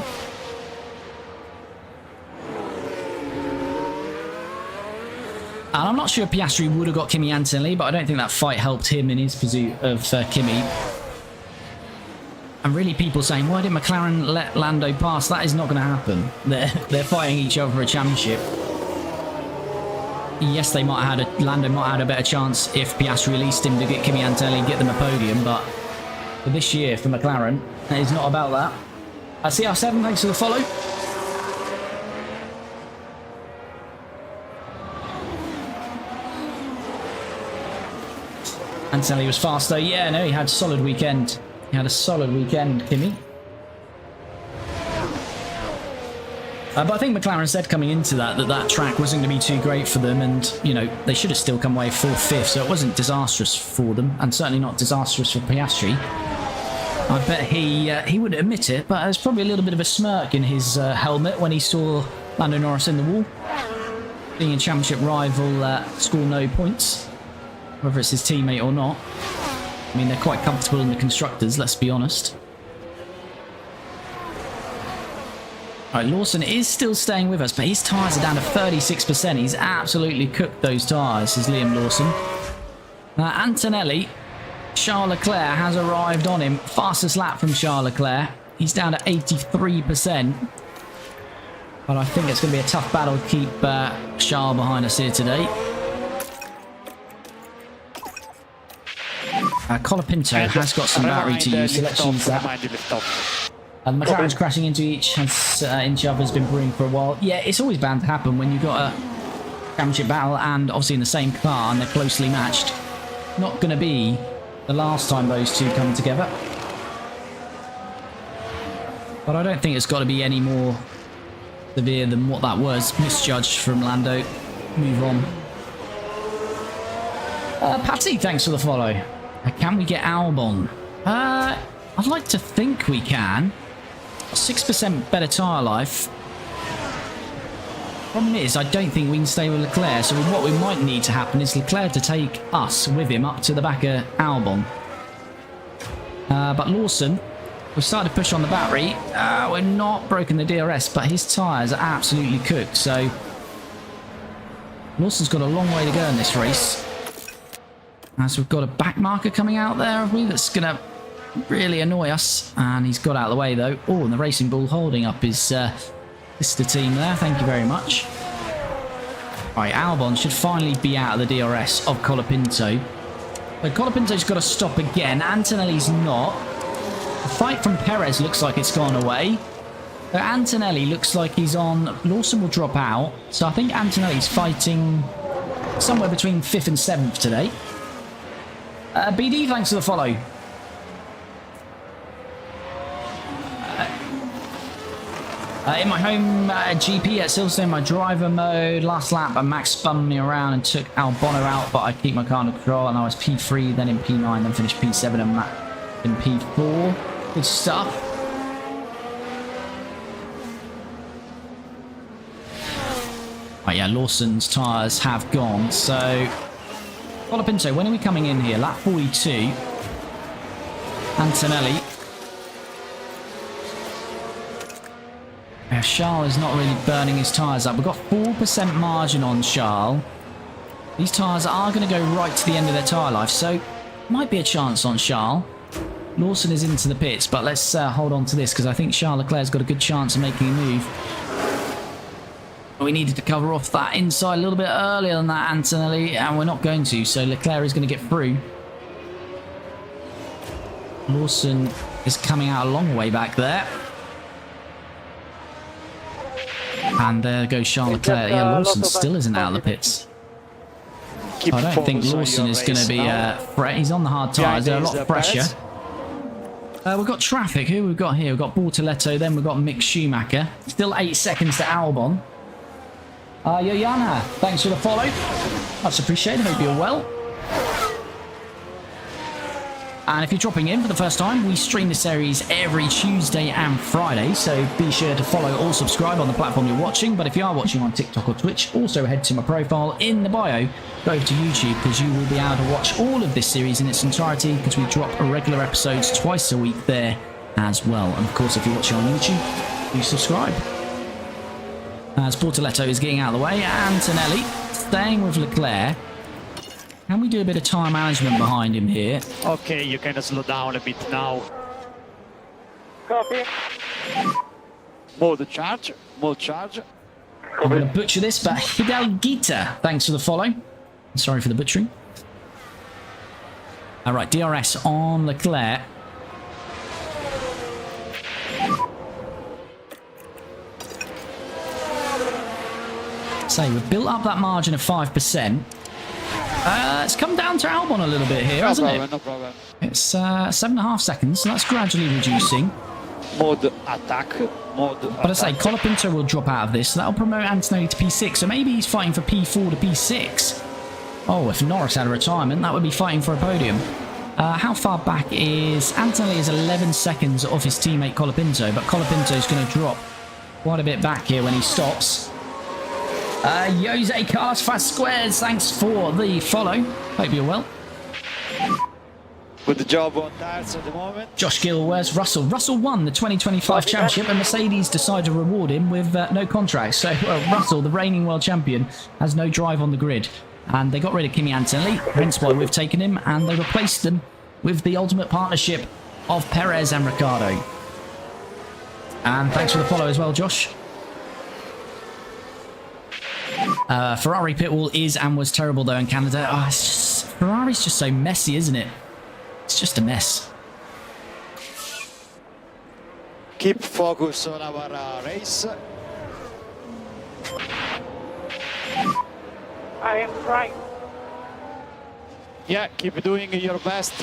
And I'm not sure if Piastri would have got Kimi Antonelli, but I don't think that fight helped him in his pursuit of Kimi. And really people saying, why did McLaren let Lando pass? That is not going to happen. They're fighting each other for a championship. Yes, they might have had Lando might have had a better chance if Piastri released him to get Kimi Antonelli and get them a podium, but for this year, for McLaren, it's not about that. CR7, thanks for the follow. Antonelli was fast though. Yeah, no, he had a solid weekend. He had a solid weekend, Kimi. But I think McLaren said coming into that track wasn't going to be too great for them, and, you know, they should have still come away 4th, 5th, so it wasn't disastrous for them, and certainly not disastrous for Piastri. I bet he wouldn't admit it, but there's probably a little bit of a smirk in his helmet when he saw Lando Norris in the wall. Being a championship rival score no points, whether it's his teammate or not. I mean, they're quite comfortable in the constructors, let's be honest. Alright, Lawson is still staying with us, but his tyres are down to 36%. He's absolutely cooked those tyres, is Liam Lawson. Antonelli, Charles Leclerc has arrived on him. Fastest lap from Charles Leclerc. He's down to 83%. But I think it's going to be a tough battle to keep Charles behind us here today. Colapinto has got some battery to use, so let's use that. And the McLaren's crashing into each other has been brewing for a while. Yeah, it's always bound to happen when you've got a championship battle and obviously in the same car and they're closely matched. Not going to be the last time those two come together. But I don't think it's got to be any more severe than what that was. Misjudged from Lando. Move on. Patty, thanks for the follow. Can we get Albon? I'd like to think we can. 6% better tyre life. Problem is, I don't think we can stay with Leclerc, so what we might need to happen is Leclerc to take us with him up to the back of Albon. But Lawson, we've started to push on the battery. We're not broken the DRS, but his tyres are absolutely cooked, so Lawson's got a long way to go in this race. So we've got a back marker coming out there, have we? That's going to really annoy us. And he's got out of the way, though. Oh, and the Racing Bull holding up his sister team there. Thank you very much. Right, Albon should finally be out of the DRS of Colapinto. But Colapinto's got to stop again. Antonelli's not. The fight from Perez looks like it's gone away. But Antonelli looks like he's on. Lawson will drop out. So I think Antonelli's fighting somewhere between 5th and 7th today. BD, thanks for the follow. In my home GP at Silverstone, my driver mode, last lap, Max spun me around and took Albon out, but I keep my car under control, and I was P3, then in P9, then finished P7 and Matt in P4. Good stuff. Right, yeah, Lawson's tyres have gone, so Colapinto, when are we coming in here? Lap 42. Antonelli. Charles is not really burning his tyres up. We've got 4% margin on Charles. These tyres are going to go right to the end of their tyre life, so might be a chance on Charles. Lawson is into the pits, but let's hold on to this because I think Charles Leclerc's got a good chance of making a move. We needed to cover off that inside a little bit earlier than that, Antonelli, and we're not going to, so Leclerc is going to get through. Lawson is coming out a long way back there. And there goes Charles Leclerc. Yeah, Lawson still isn't out of the pits. I don't think Lawson is going to be he's on the hard tyres. They're a lot fresher. We've got traffic. Who we've got here? We've got Bortoletto. Then we've got Mick Schumacher. Still 8 seconds to Albon. Yoyana, thanks for the follow. Much appreciated. Hope you're well. And if you're dropping in for the first time, we stream the series every Tuesday and Friday, so be sure to follow or subscribe on the platform you're watching. But if you are watching on TikTok or Twitch, also head to my profile in the bio, go over to YouTube, because you will be able to watch all of this series in its entirety, because we drop regular episodes twice a week there as well. And of course, if you're watching on YouTube, do subscribe. As Bortoletto is getting out of the way, Antonelli staying with Leclerc. Can we do a bit of time management behind him here? Okay, you can slow down a bit now. Copy. Mode charge, mode charge. I'm going to butcher this, but Hidalguita, thanks for the follow. Sorry for the butchering. All right, DRS on Leclerc. So we've built up that margin of 5%. It's come down to Albon a little bit here, hasn't it? No problem. It's 7.5 seconds, so that's gradually reducing. Mode attack, mode But I say, Colapinto will drop out of this, so that'll promote Antonelli to P6, so maybe he's fighting for P4 to P6. Oh, if Norris had a retirement, that would be fighting for a podium. How far back is... Antonelli is 11 seconds off his teammate Colapinto, but Colapinto is going to drop quite a bit back here when he stops. Jose Carlos Vasquez, thanks for the follow. Hope you're well. Good job on tires at the moment. Josh Gill, where's Russell? Russell won the 2025 championship and Mercedes decided to reward him with no contract. So Russell, the reigning world champion, has no drive on the grid. And they got rid of Kimi Antonelli, hence why we've taken him, and they replaced them with the ultimate partnership of Perez and Ricciardo. And thanks for the follow as well, Josh. Ferrari pit wall is and was terrible though in Canada. Oh, it's just, Ferrari's just so messy, isn't it? It's just a mess. Keep focus on our race. I am right. Yeah, keep doing your best.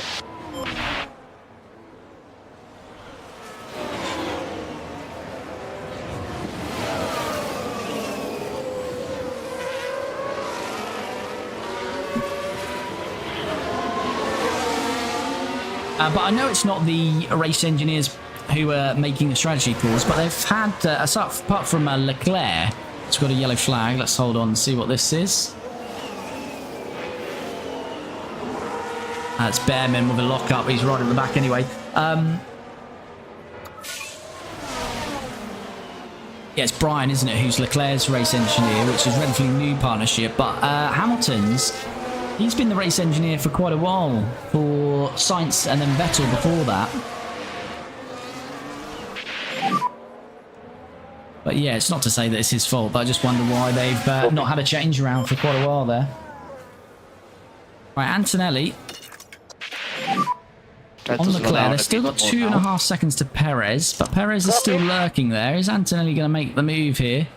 But I know it's not the race engineers who are making the strategy calls, but they've had, apart from Leclerc, it's got a yellow flag. Let's hold on and see what this is. That's Bearman with a lock-up. He's right at the back anyway. Yeah, it's Brian, isn't it, who's Leclerc's race engineer, which is a relatively new partnership. But Hamilton's, he's been the race engineer for quite a while, for Sainz and then Vettel before that. But yeah, it's not to say that it's his fault, but I just wonder why they've not had a change around for quite a while there. Right, Antonelli on Leclerc. They've still got 2.5 seconds to Perez, but Perez is still lurking there. Is Antonelli going to make the move here?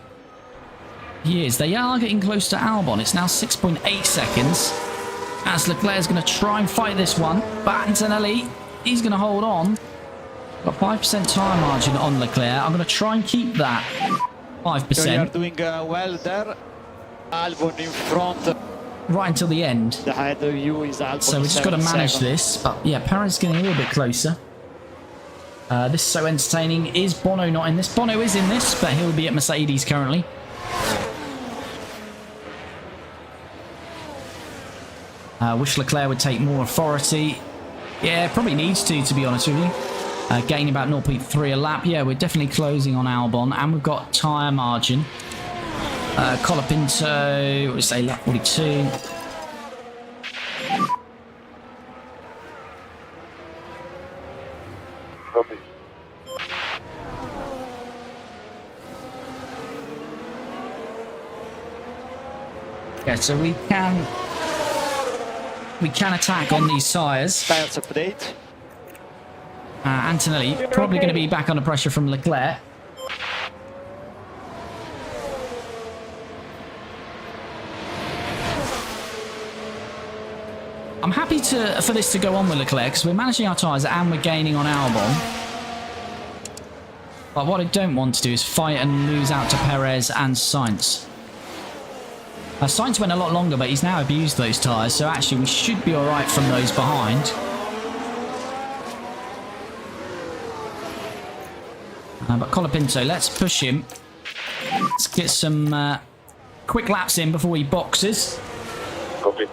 He is. They are getting close to Albon. It's now 6.8 seconds. As Leclerc's going to try and fight this one, but Antonelli, he's going to hold on. Got 5% tyre margin on Leclerc. I'm going to try and keep that 5%. So you're doing well there. Albon in front. Right until the end. The ahead of you is Albon. So we've just got to manage this. But yeah, Perez is getting a little bit closer. This is so entertaining. Is Bono not in this? Bono is in this, but he'll be at Mercedes currently. Wish Leclerc would take more authority. Yeah, probably needs to be honest with you. Gain about 0.3 a lap. Yeah, we're definitely closing on Albon. And we've got tyre margin. Colapinto, what do we say, lap 42. Copy. Yeah, so we can attack on these tyres. Tires update. Antonelli probably going to be back under pressure from Leclerc. I'm happy for this to go on with Leclerc because we're managing our tyres and we're gaining on Albon. But what I don't want to do is fight and lose out to Perez and Sainz. Sainz went a lot longer, but he's now abused those tyres, so actually we should be alright from those behind. But Colapinto, let's push him. Let's get some quick laps in before he boxes. Copy.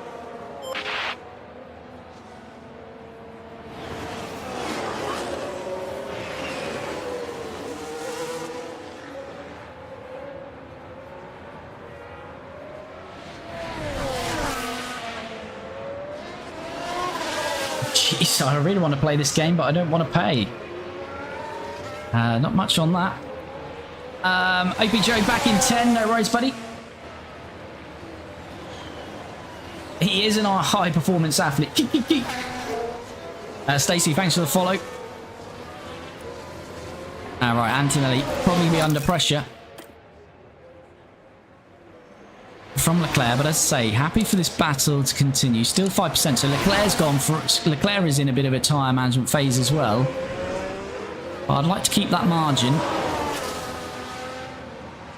Jeez, I really want to play this game, but I don't want to pay. Not much on that. OP Joe back in 10, no worries, buddy. He is an high performance athlete. Stacey, thanks for the follow. Alright, Antonelli probably be under pressure from Leclerc, but as I say, happy for this battle to continue. Still 5%, so Leclerc's gone for Leclerc is in a bit of a tyre management phase as well. But I'd like to keep that margin.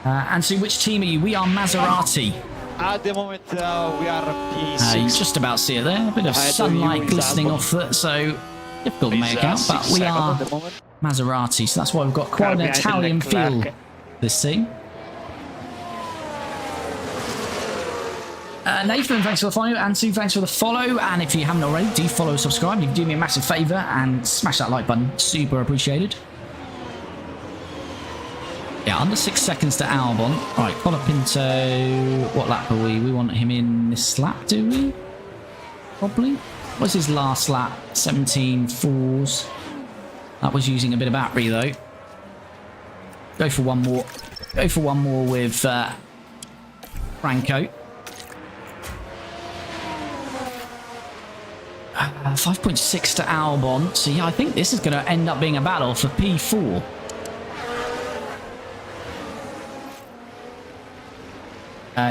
And see, which team are you? We are Maserati. At the moment, we are P6. You just about see it there. A bit of Ahead of sunlight you is glistening Albon. off it, so difficult to He's, make out. But 6 we seconds are at the moment. Maserati, so that's why we've got quite an Behind Italian feel Leclerc. this team. Nathan, thanks for the follow, and Sue, thanks for the follow. And if you haven't already, do follow, subscribe. You can do me a massive favour and smash that like button. Super appreciated. Yeah, under 6 seconds to Albon. All right, Colapinto. What lap are we? We want him in this lap, do we? Probably. What's his last lap? 17.4s. That was using a bit of battery though. Go for one more. Go for one more with Franco. 5.6 to Albon. So yeah, I think this is going to end up being a battle for P4.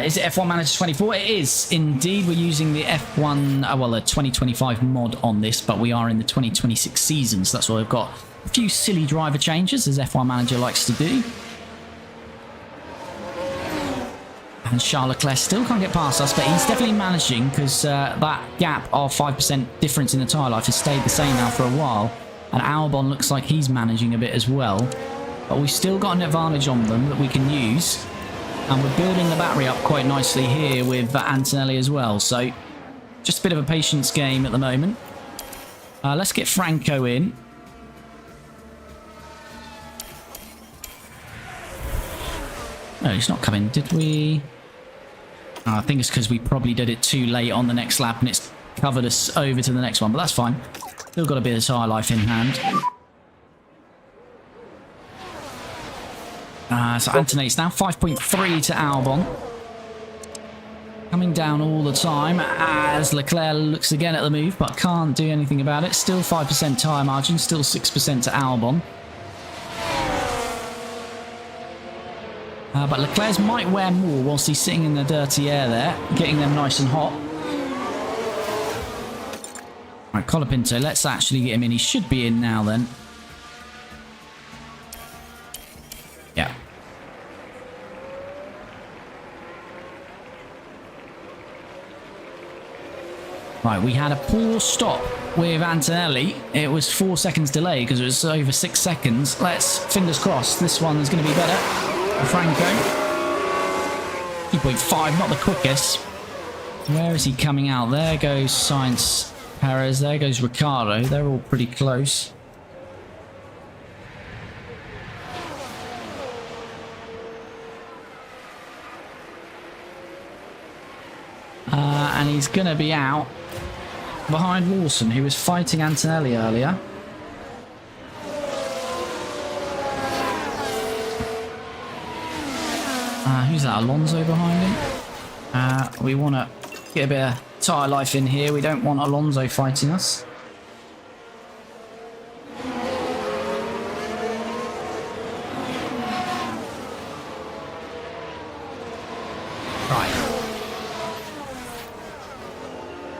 Is it F1 Manager 24? It is indeed. We're using the F1, well, the 2025 mod on this, but we are in the 2026 season, so that's why we've got a few silly driver changes, as F1 Manager likes to do. And Charles Leclerc still can't get past us, but he's definitely managing, because that gap of 5% difference in the tyre life has stayed the same now for a while. And Albon looks like he's managing a bit as well. But we've still got an advantage on them that we can use. And we're building the battery up quite nicely here with Antonelli as well. So just a bit of a patience game at the moment. Let's get Franco in. No, he's not coming. Did we? Oh, I think it's because we probably did it too late on the next lap and it's covered us over to the next one. But that's fine. Still got a bit of tyre life in hand. So Antonelli's now 5.3 to Albon. Coming down all the time as Leclerc looks again at the move, but can't do anything about it. Still 5% tyre margin, still 6% to Albon. But Leclerc's might wear more whilst he's sitting in the dirty air there, getting them nice and hot. Right, Colapinto, let's actually get him in. He should be in now then. Yeah. Right, we had a poor stop with Antonelli. It was 4 seconds delay because it was over 6 seconds. Let's, fingers crossed, this one is going to be better. Franco. 2.5, not the quickest. Where is he coming out? There goes Sainz Perez. There goes Ricciardo. They're all pretty close. And he's going to be out behind Lawson, who was fighting Antonelli earlier. Who's that? Alonso behind him? We want to get a bit of tyre life in here. We don't want Alonso fighting us.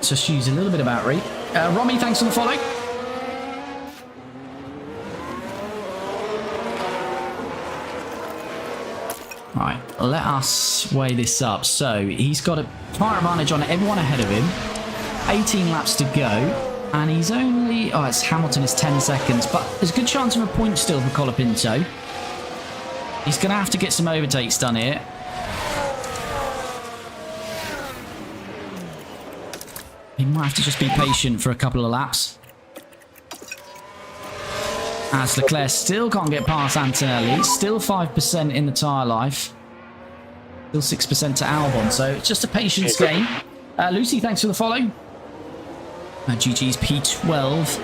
Just use a little bit of battery. Romy, thanks for the follow. Right, let us weigh this up. So he's got a tyre advantage on everyone ahead of him. 18 laps to go. And he's only... Oh, it's Hamilton is 10 seconds. But there's a good chance of a point still for Colapinto. He's going to have to get some overtakes done here. He might have to just be patient for a couple of laps. As Leclerc still can't get past Antonelli. Still 5% in the tyre life. Still 6% to Albon. So it's just a patience game. Lucy, thanks for the follow. GG's P12.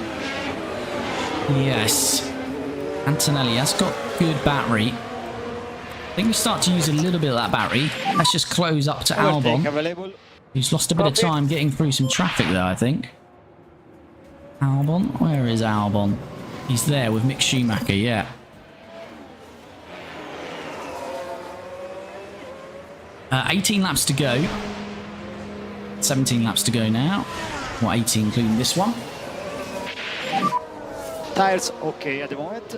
Yes. Antonelli has got good battery. I think we start to use a little bit of that battery. Let's just close up to Albon. He's lost a bit of time getting through some traffic there, I think. Albon? Where is Albon? He's there with Mick Schumacher, yeah. Uh, 18 laps to go. 17 laps to go now. Well, 18 including this one. Tires okay at the moment.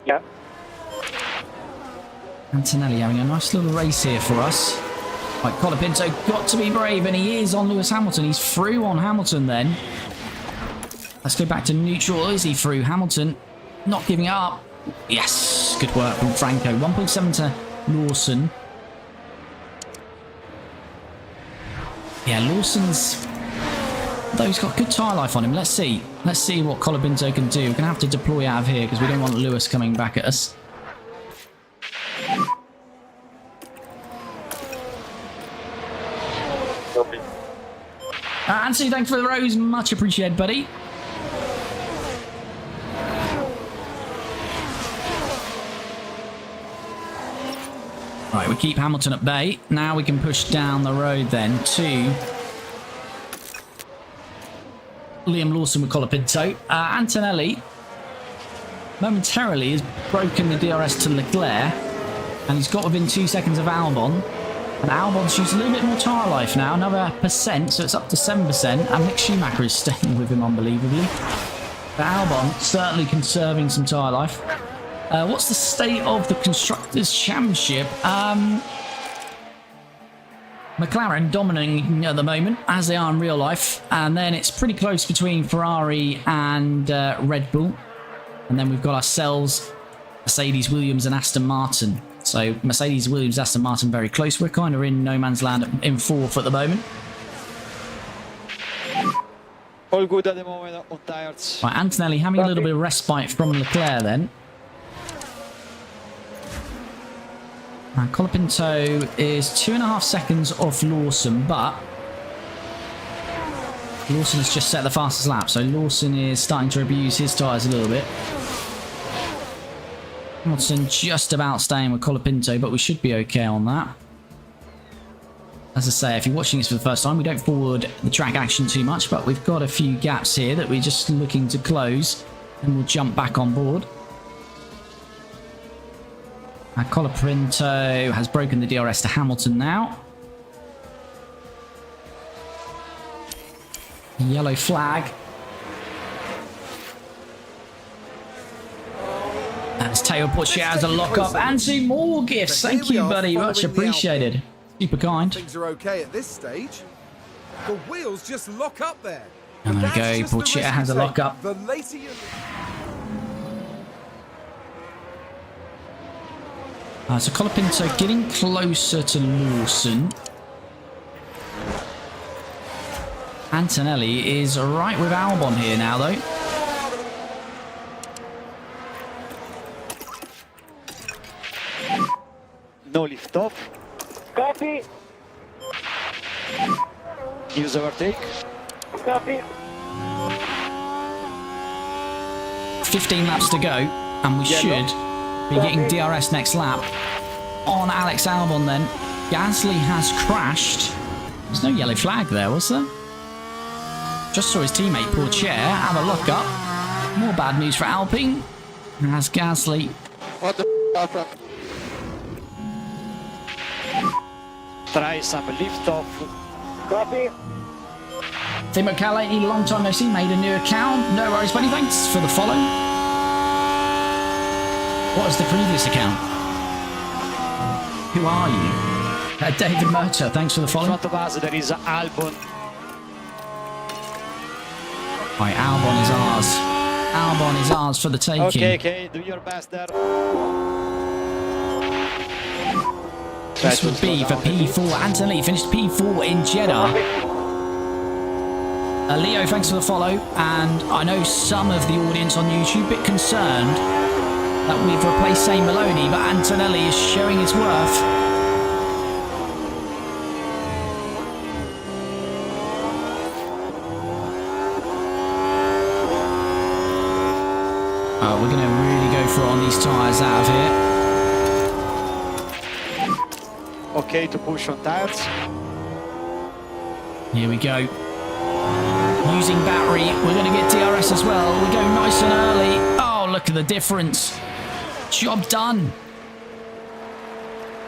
Yeah. Antonelli having a nice little race here for us. Right, Colapinto got to be brave, and he is on Lewis Hamilton. He's through on Hamilton then. Let's go back to neutral. Is he through? Hamilton not giving up. Yes, good work from Franco. 1.7 to Lawson. Yeah, Lawson's... though he's got good tyre life on him. Let's see. Let's see what Colapinto can do. We're going to have to deploy out of here because we don't want Lewis coming back at us. Copy. Anthony, thanks for the rose. Much appreciated, buddy. Right, we keep Hamilton at bay. Now we can push down the road then to Liam Lawson with Colapinto. Antonelli momentarily has broken the DRS to Leclerc, and he's got within 2 seconds of Albon. And Albon's used a little bit more tyre life now, another percent, so it's up to 7%. And Mick Schumacher is staying with him unbelievably. But Albon certainly conserving some tyre life. What's the state of the Constructors' Championship? McLaren dominating at the moment, as they are in real life. And then it's pretty close between Ferrari and Red Bull. And then we've got ourselves, Mercedes, Williams and Aston Martin. So Mercedes, Williams, Aston Martin very close. We're kind of in no man's land in fourth at the moment. All good at the moment on tires. Right, Antonelli having a little bit of respite from Leclerc then. And Colapinto is 2.5 seconds off Lawson, but Lawson has just set the fastest lap, so Lawson is starting to abuse his tyres a little bit. Hamilton just about staying with Colapinto, but we should be okay on that. As I say, if you're watching this for the first time, we don't forward the track action too much, but we've got a few gaps here that we're just looking to close, and we'll jump back on board. Colapinto has broken the DRS to Hamilton now. Yellow flag. As Teo Portier has a lock-up and some more gifts. Thank you, buddy. Much appreciated. Super kind. Things are okay at this stage. The wheels just lock up there. And there we go. That's just the Portier risk has a you take. lock-up. The later you... So Colapinto getting closer to Lawson. Antonelli is right with Albon here now, though. No lift off. Copy. Use overtake. Copy. 15 laps to go, and we should be getting DRS next lap on Alex Albon then. Gasly has crashed. There's no yellow flag there, was there? Just saw his teammate Portier have a look up. More bad news for Alpine. As Gasly. What the f***? Try some lift off. Copy. Timo Calais, long time no see, made a new account. No worries, buddy. Thanks for the follow. What was the previous account? Who are you? David Murter, thanks for the In follow. front of us there is Albon. Right, Albon is ours. Albon is ours for the taking. Okay, do your best there. This would be for P4. Anthony finished P4 in Jeddah. Leo, thanks for the follow. And I know some of the audience on YouTube a bit concerned that we've replaced Shane Maloney, but Antonelli is showing his worth. Oh, we're going to really go for it on these tyres out of here. Okay to push on tires. Here we go. Using battery, we're going to get DRS as well. We go nice and early. Oh, look at the difference. Job done.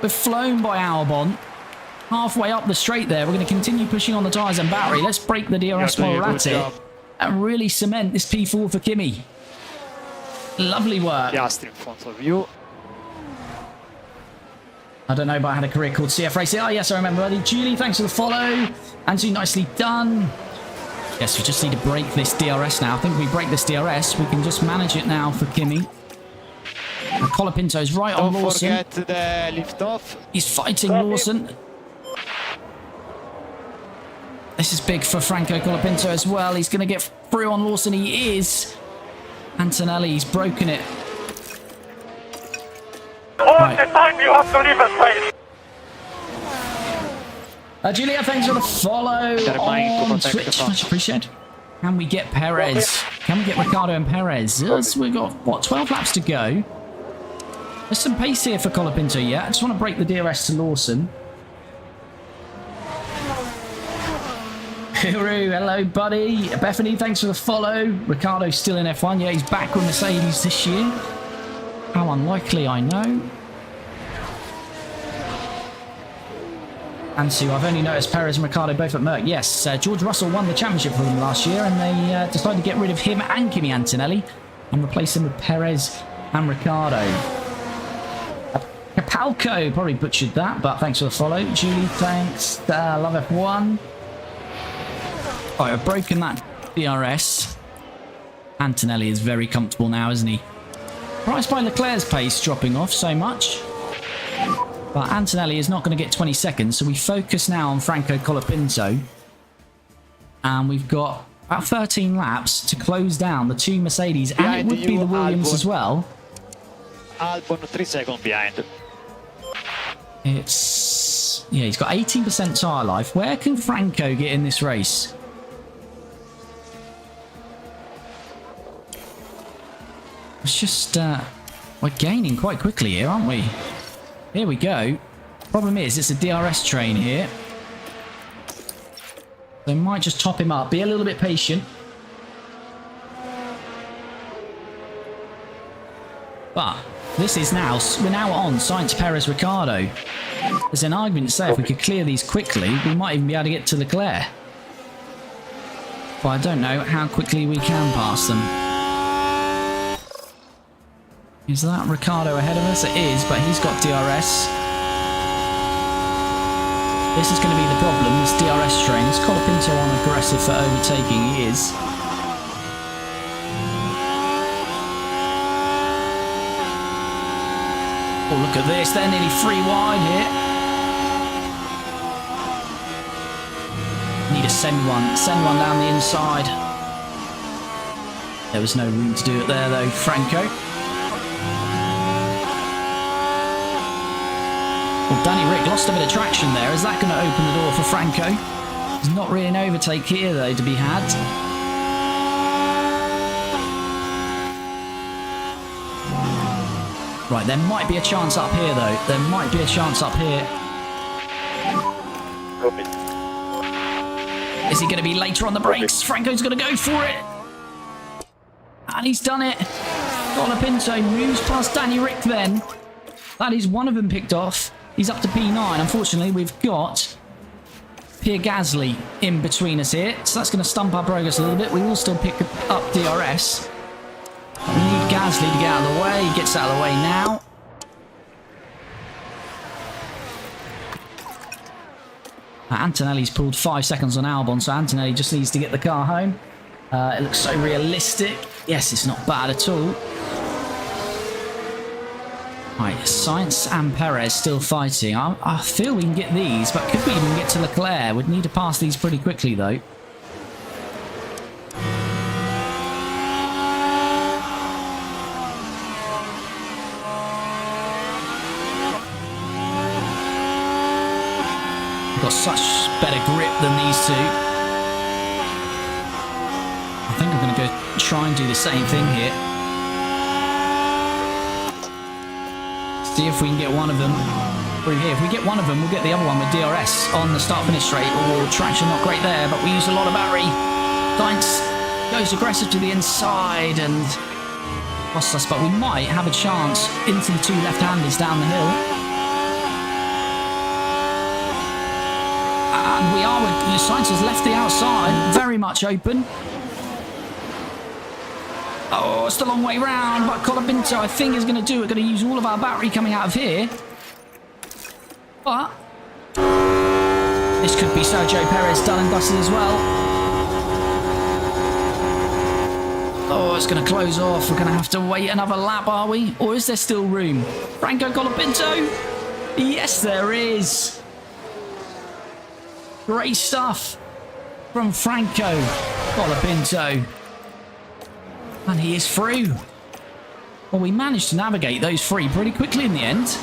We're flown by Albon. Halfway up the straight there. We're going to continue pushing on the tyres and battery. Let's break the DRS while we're at it. And really cement this P4 for Kimi. Lovely work. Just in front of you. I don't know, but I had a career called CF Racing. Oh, yes, I remember, buddy. Julie, thanks for the follow. Anthony, nicely done. Yes, we just need to break this DRS now. I think if we break this DRS, we can just manage it now for Kimi. Colapinto's right on Don't Lawson. forget the lift off. He's fighting Lawson. This is big for Franco Colapinto as well. He's going to get through on Lawson. He is. Antonelli's broken it. All the time you have to leave a space. Julia, thanks for the follow on Twitch. Much appreciated. Can we get Perez? Can we get Ricardo and Perez? Yes, we've got, what, 12 laps to go? There's some pace here for Colapinto, yeah. I just want to break the DRS to Lawson. Guru, hello, buddy. Bethany, thanks for the follow. Ricardo's still in F1. Yeah, he's back with Mercedes this year. How unlikely, I know. And Sue, I've only noticed Perez and Ricardo both at Merck. Yes, George Russell won the championship for them last year, and they decided to get rid of him and Kimi Antonelli and replace him with Perez and Ricardo. Kapalko, probably butchered that, but thanks for the follow. Julie, thanks. Love F1. Right, I've broken that DRS. Antonelli is very comfortable now, isn't he? Surprised by Leclerc's pace dropping off so much. But Antonelli is not going to get 20 seconds, so we focus now on Franco Colapinto. And we've got about 13 laps to close down the two Mercedes, and it would be the Williams as well. Albon 3 seconds behind. It's... yeah, he's got 18% tyre life. Where can Franco get in this race? It's just... we're gaining quite quickly here, aren't we? Here we go. Problem is, it's a DRS train here. They might just top him up. Be a little bit patient. But this is now... we're now on Sainz, Perez, Ricardo. There's an argument to say if we could clear these quickly, we might even be able to get to Leclerc. But I don't know how quickly we can pass them. Is that Ricardo ahead of us? It is, but he's got DRS. This is going to be the problem, this DRS train. Is Colapinto on aggressive for overtaking? He is. Oh, look at this. They're nearly 3 wide here. Need to send one. Send one down the inside. There was no room to do it there, though, Franco. Well, Danny Rick lost a bit of traction there. Is that going to open the door for Franco? There's not really an overtake here, though, to be had. Right, there might be a chance up here, though. There might be a chance up here. Is he going to be later on the brakes? Franco's going to go for it. And he's done it. Colapinto moves past Danny Rick then. That is one of them picked off. He's up to P9. Unfortunately, we've got Pierre Gasly in between us here. So that's going to stump our progress a little bit. We will still pick up DRS. We need Gasly to get out of the way. He gets out of the way now. Antonelli's pulled 5 seconds on Albon, so Antonelli just needs to get the car home. It looks so realistic. Yes, it's not bad at all. Right, Sainz and Perez still fighting. I feel we can get these, but could we even get to Leclerc? We'd need to pass these pretty quickly, though. We've got such better grip than these two. I think I'm going to go try and do the same thing here. See if we can get one of them through here. If we get one of them, we'll get the other one with DRS on the start-finish straight. Oh, traction not great there, but we use a lot of battery. Sainz goes aggressive to the inside and costs us, but we might have a chance into the two left-handers down the hill. And we are with Sainz has left the outside, very much open. Oh, it's the long way round, but Colapinto, I think, is going to do it. Going to use all of our battery coming out of here. But this could be Sergio Perez done and dusted as well. Oh, it's going to close off. We're going to have to wait another lap, are we? Or is there still room? Franco Colapinto? Yes, there is. Great stuff from Franco Colapinto. And he is through. Well, we managed to navigate those three pretty quickly in the end.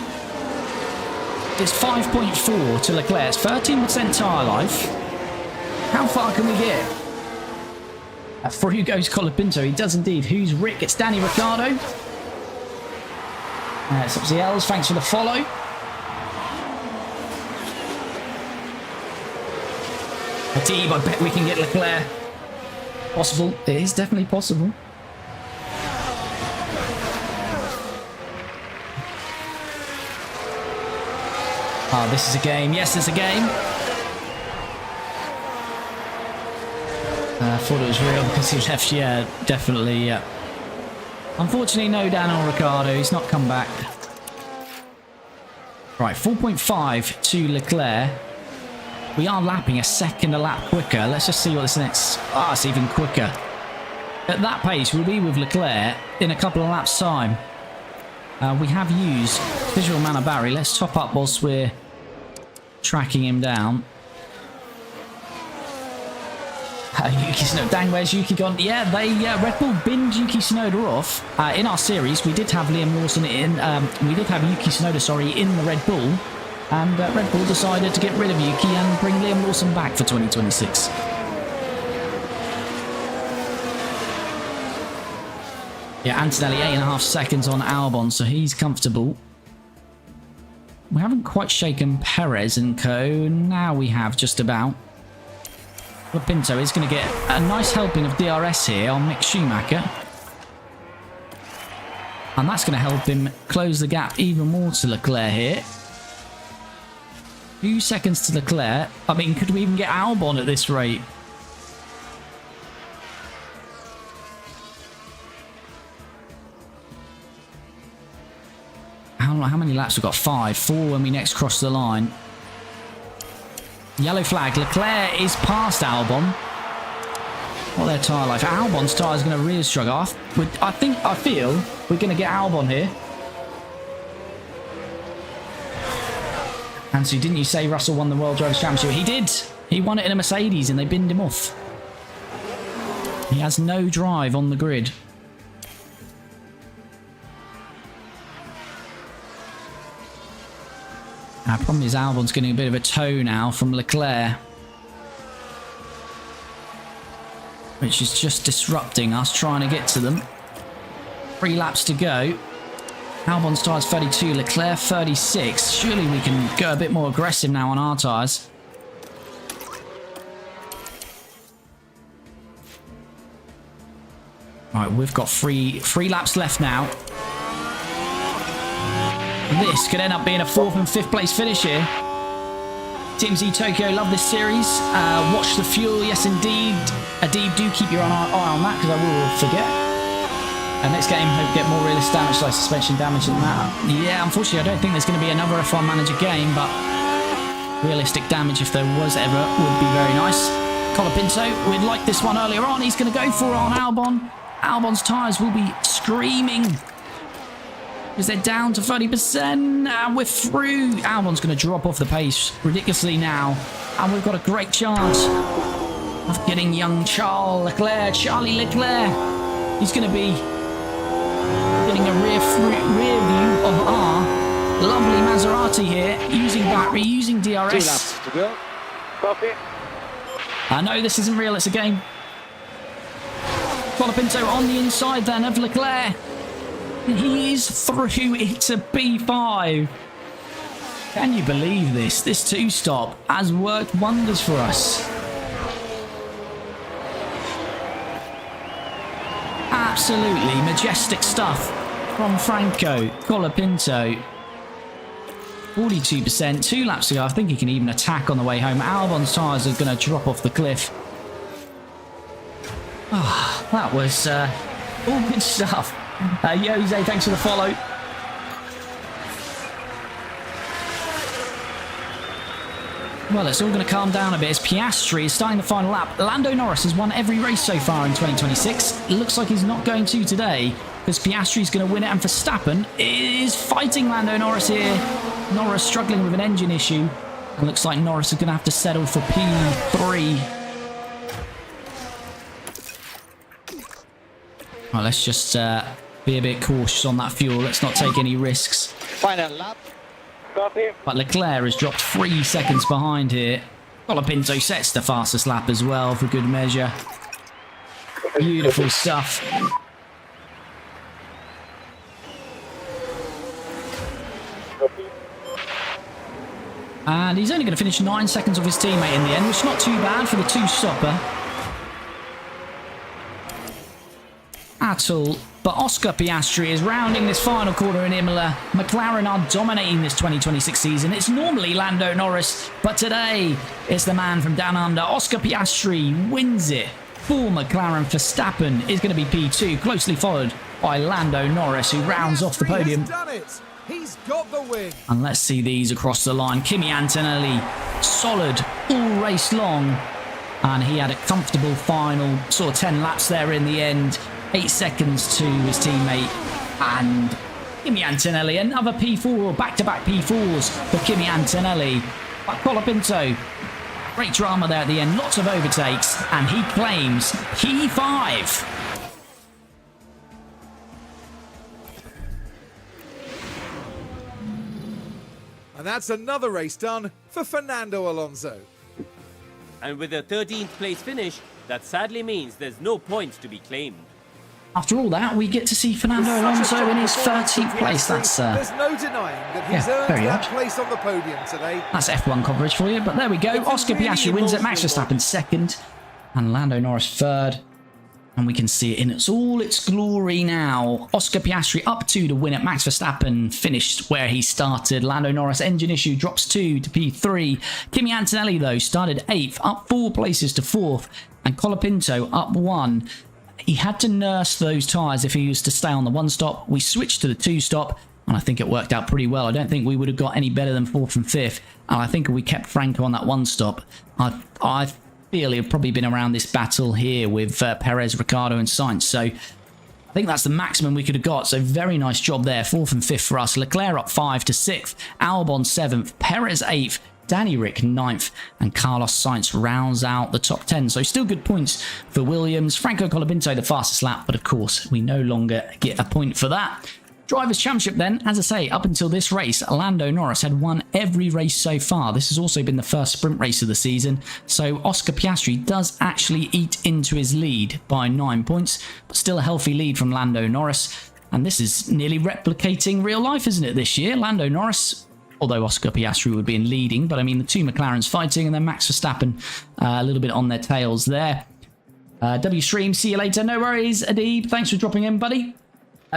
It's 5.4 to Leclerc. It's 13% tyre life. How far can we get? Through goes Colapinto. He does indeed. Who's Rick? It's Danny Ricciardo. It's up to the L's. Thanks for the follow. Adib, I bet we can get Leclerc. Possible. It is definitely possible. Oh, this is a game. Yes, it's a game. I thought it was real because he left. Yeah, definitely. Yeah. Unfortunately, no Daniel Ricciardo. He's not come back. Right, 4.5 to Leclerc. We are lapping a second a lap quicker. Let's just see what this next... Ah, it's even quicker. At that pace, we'll be with Leclerc in a couple of laps' time. We have used Visual Mana Barry. Let's top up whilst we're tracking him down. Yuki Tsunoda. Dang, where's Yuki gone? Yeah, Red Bull binned Yuki Tsunoda off. In our series, we did have Liam Lawson in... we did have Yuki Tsunoda, sorry, in the Red Bull. And Red Bull decided to get rid of Yuki and bring Liam Lawson back for 2026. Yeah, Antonelli 8.5 seconds on Albon, so he's comfortable. We haven't quite shaken Perez and co. Now we have just about. Pinto is going to get a nice helping of DRS here on Mick Schumacher. And that's going to help him close the gap even more to Leclerc here. 2 seconds to Leclerc. I mean, could we even get Albon at this rate? How many laps we've got? 5. 4 when we next cross the line. Yellow flag. Leclerc is past Albon. What their tyre life? Albon's tyre is going to really struggle. I feel we're going to get Albon here. And so didn't you say Russell won the World Drivers' Championship? He did. He won it in a Mercedes and they binned him off. He has no drive on the grid. Our problem is Albon's getting a bit of a tow now from Leclerc, which is just disrupting us trying to get to them. 3 laps to go. Albon's tyres 32, Leclerc 36. Surely we can go a bit more aggressive now on our tyres. Right, we've got three laps left now. This could end up being a 4th and 5th place finish here. Team Z Tokyo, love this series. Watch the fuel, yes indeed. Adib, do keep your eye on that because I will forget. Next game, hope get more realistic damage like suspension damage and that. Yeah, unfortunately I don't think there's going to be another F1 Manager game, but realistic damage if there was ever would be very nice. Colapinto, we'd like this one earlier on. He's going to go for it on Albon. Albon's tyres will be screaming. Because they're down to 30% and we're through. Albon's going to drop off the pace ridiculously now. And we've got a great chance of getting young Charlie Leclerc. He's going to be getting a rear view of our lovely Maserati here. Using battery, using DRS. 2 laps to go. Copy. I know this isn't real, it's a game. Colapinto on the inside then of Leclerc. He is through. It's a P5. Can you believe this? This 2-stop has worked wonders for us. Absolutely majestic stuff from Franco Colapinto. 42%, 2 laps to go. I think he can even attack on the way home. Albon's tyres are going to drop off the cliff. Ah, that was all good stuff. Jose, thanks for the follow. Well, it's all going to calm down a bit as Piastri is starting the final lap. Lando Norris has won every race so far in 2026. It looks like he's not going to today because Piastri is going to win it, and Verstappen is fighting Lando Norris here. Norris struggling with an engine issue. It looks like Norris is going to have to settle for P3. Well, let's just be a bit cautious on that fuel. Let's not take any risks. Final lap. But Leclerc has dropped 3 seconds behind here. Colapinto sets the fastest lap as well for good measure. Beautiful stuff. And he's only going to finish 9 seconds off his teammate in the end, which is not too bad for the two-stopper at all. But Oscar Piastri is rounding this final corner in Imola. McLaren are dominating this 2026 season. It's normally Lando Norris, but today it's the man from down under. Oscar Piastri wins it for McLaren. Verstappen is going to be P2, closely followed by Lando Norris, who rounds off the podium. He's done it. He's got the win. And let's see these across the line. Kimi Antonelli, solid all race long. And he had a comfortable final, sort of 10 laps there in the end. 8 seconds to his teammate. And Kimi Antonelli, another P4, back-to-back P4s for Kimi Antonelli. But Colapinto, great drama there at the end, lots of overtakes, and he claims P5. And that's another race done for Fernando Alonso. And with a 13th place finish, that sadly means there's no points to be claimed. After all that, we get to see Fernando Alonso in his 13th place. That's There's no denying that he's earned very that odd. place on the podium today. That's F1 coverage for you, but there we go. It's a Oscar really Piastri wins it, Max emotional Verstappen second, and Lando Norris third. And we can see it in all its glory now. Oscar Piastri up 2 to win it. Max Verstappen finished where he started. Lando Norris, engine issue, drops 2 to P3. Kimi Antonelli, though, started 8th, up 4 places to 4th. And Colapinto up 1. He had to nurse those tyres if he was to stay on the 1-stop. We switched to the 2-stop, and I think it worked out pretty well. I don't think we would have got any better than 4th and 5th. And I think if we kept Franco on that 1-stop, I feel he'd probably been around this battle here with Perez, Ricciardo and Sainz. So I think that's the maximum we could have got. So very nice job there. 4th and 5th for us. Leclerc up 5 to 6th. Albon 7th. Perez 8th. Danny Rick 9th, and Carlos Sainz rounds out the top 10. So still good points for Williams. Franco Colapinto the fastest lap, but of course we no longer get a point for that. Drivers' Championship then, as I say, up until this race, Lando Norris had won every race so far. This has also been the first sprint race of the season, so Oscar Piastri does actually eat into his lead by 9 points, but still a healthy lead from Lando Norris. And this is nearly replicating real life, isn't it, this year? Lando Norris, although Oscar Piastri would be in leading, but I mean the two McLarens fighting, and then Max Verstappen a little bit on their tails there. W-Stream, see you later. No worries. Adib, thanks for dropping in, buddy.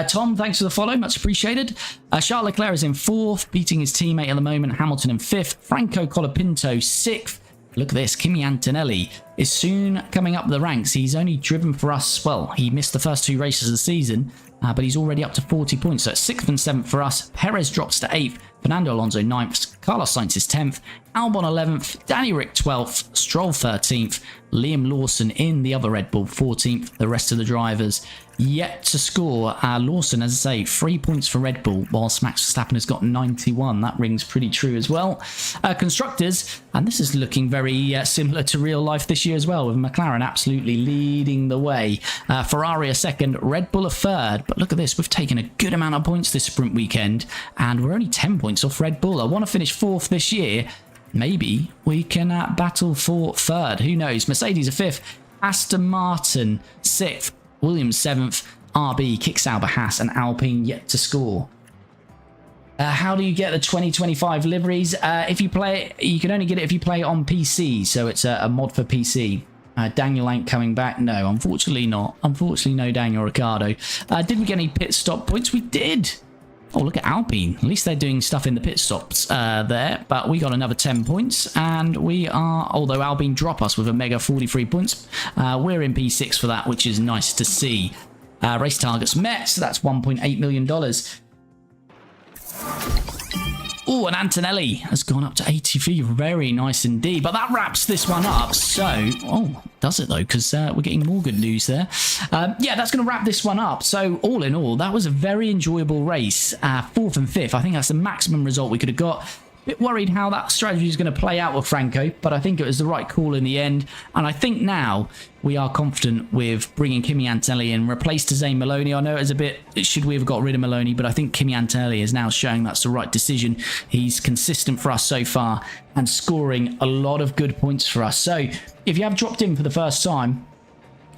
Tom, thanks for the follow. Much appreciated. Charles Leclerc is in 4th, beating his teammate at the moment, Hamilton in 5th. Franco Colapinto 6th. Look at this. Kimi Antonelli is soon coming up the ranks. He's only driven for us. Well, he missed the first 2 races of the season, but he's already up to 40 points. So it's 6th and 7th for us. Perez drops to 8th. Fernando Alonso 9th. Carlos Sainz is 10th. Albon 11th. Danny Rick 12th. Stroll 13th. Liam Lawson in the other Red Bull 14th. The rest of the drivers yet to score. Lawson, as I say, 3 points for Red Bull, whilst Max Verstappen has got 91. That rings pretty true as well. Constructors, and this is looking very similar to real life this year as well, with McLaren absolutely leading the way. Ferrari a 2nd, Red Bull a 3rd. But look at this, we've taken a good amount of points this sprint weekend, and we're only 10 points off Red Bull. I want to finish 4th this year. Maybe we can battle for 3rd. Who knows? Mercedes a 5th, Aston Martin 6th, Williams 7th, RB kicks Albert Haas, and Alpine yet to score. How do you get the 2025 liveries? If you play, you can only get it if you play on PC, so it's a mod for PC. Daniel ain't coming back. No, unfortunately not. Unfortunately, no Daniel Ricciardo. Did we get any pit stop points? We did. Oh, look at Alpine. At least they're doing stuff in the pit stops there. But we got another 10 points. And we are, although Alpine drop us with a mega 43 points, we're in P6 for that, which is nice to see. Race targets met, so that's $1.8 million. Oh, and Antonelli has gone up to 83. Very nice indeed. But that wraps this one up. So, oh, does it though? Because we're getting more good news there. Yeah, that's going to wrap this one up. So, all in all, that was a very enjoyable race. 4th and 5th. I think that's the maximum result we could have got. Bit worried how that strategy is going to play out with Franco, but I think it was the right call in the end. And I think now we are confident with bringing Kimi Antonelli in, replaced Zane Maloney. I know it was a bit, should we have got rid of Maloney, but I think Kimi Antonelli is now showing that's the right decision. He's consistent for us so far and scoring a lot of good points for us. So if you have dropped in for the first time,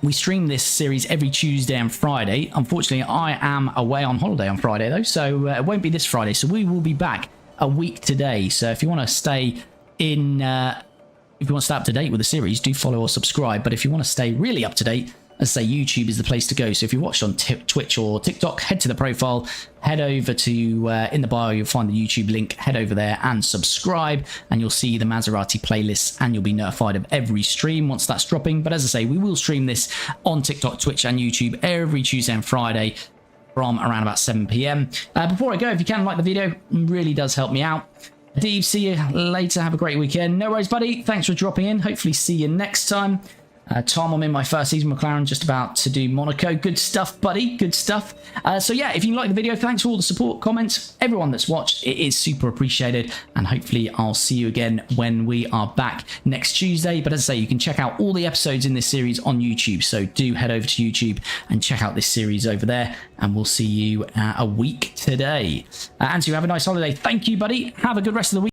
we stream this series every Tuesday and Friday. Unfortunately, I am away on holiday on Friday though, so it won't be this Friday. So we will be back a week today. So if you want to stay in, if you want to stay up to date with the series, do follow or subscribe. But if you want to stay really up to date, as I say, YouTube is the place to go. So if you watched on Twitch or TikTok, head to the profile, head over to, in the bio, you'll find the YouTube link, head over there and subscribe, and you'll see the Maserati playlists, and you'll be notified of every stream once that's dropping. But as I say, we will stream this on TikTok, Twitch and YouTube every Tuesday and Friday from around about 7 p.m. Before I go, if you can, like the video, it really does help me out. Steve, see you later. Have a great weekend. No worries, buddy. Thanks for dropping in. Hopefully see you next time. Tom, I'm in my first season McLaren, just about to do Monaco. Good stuff, buddy. Good stuff. So yeah, if you like the video, thanks for all the support, comments, everyone that's watched. It is super appreciated. And hopefully I'll see you again when we are back next Tuesday. But as I say, you can check out all the episodes in this series on YouTube. So do head over to YouTube and check out this series over there. And we'll see you a week today. Andrew, have a nice holiday. Thank you, buddy. Have a good rest of the week.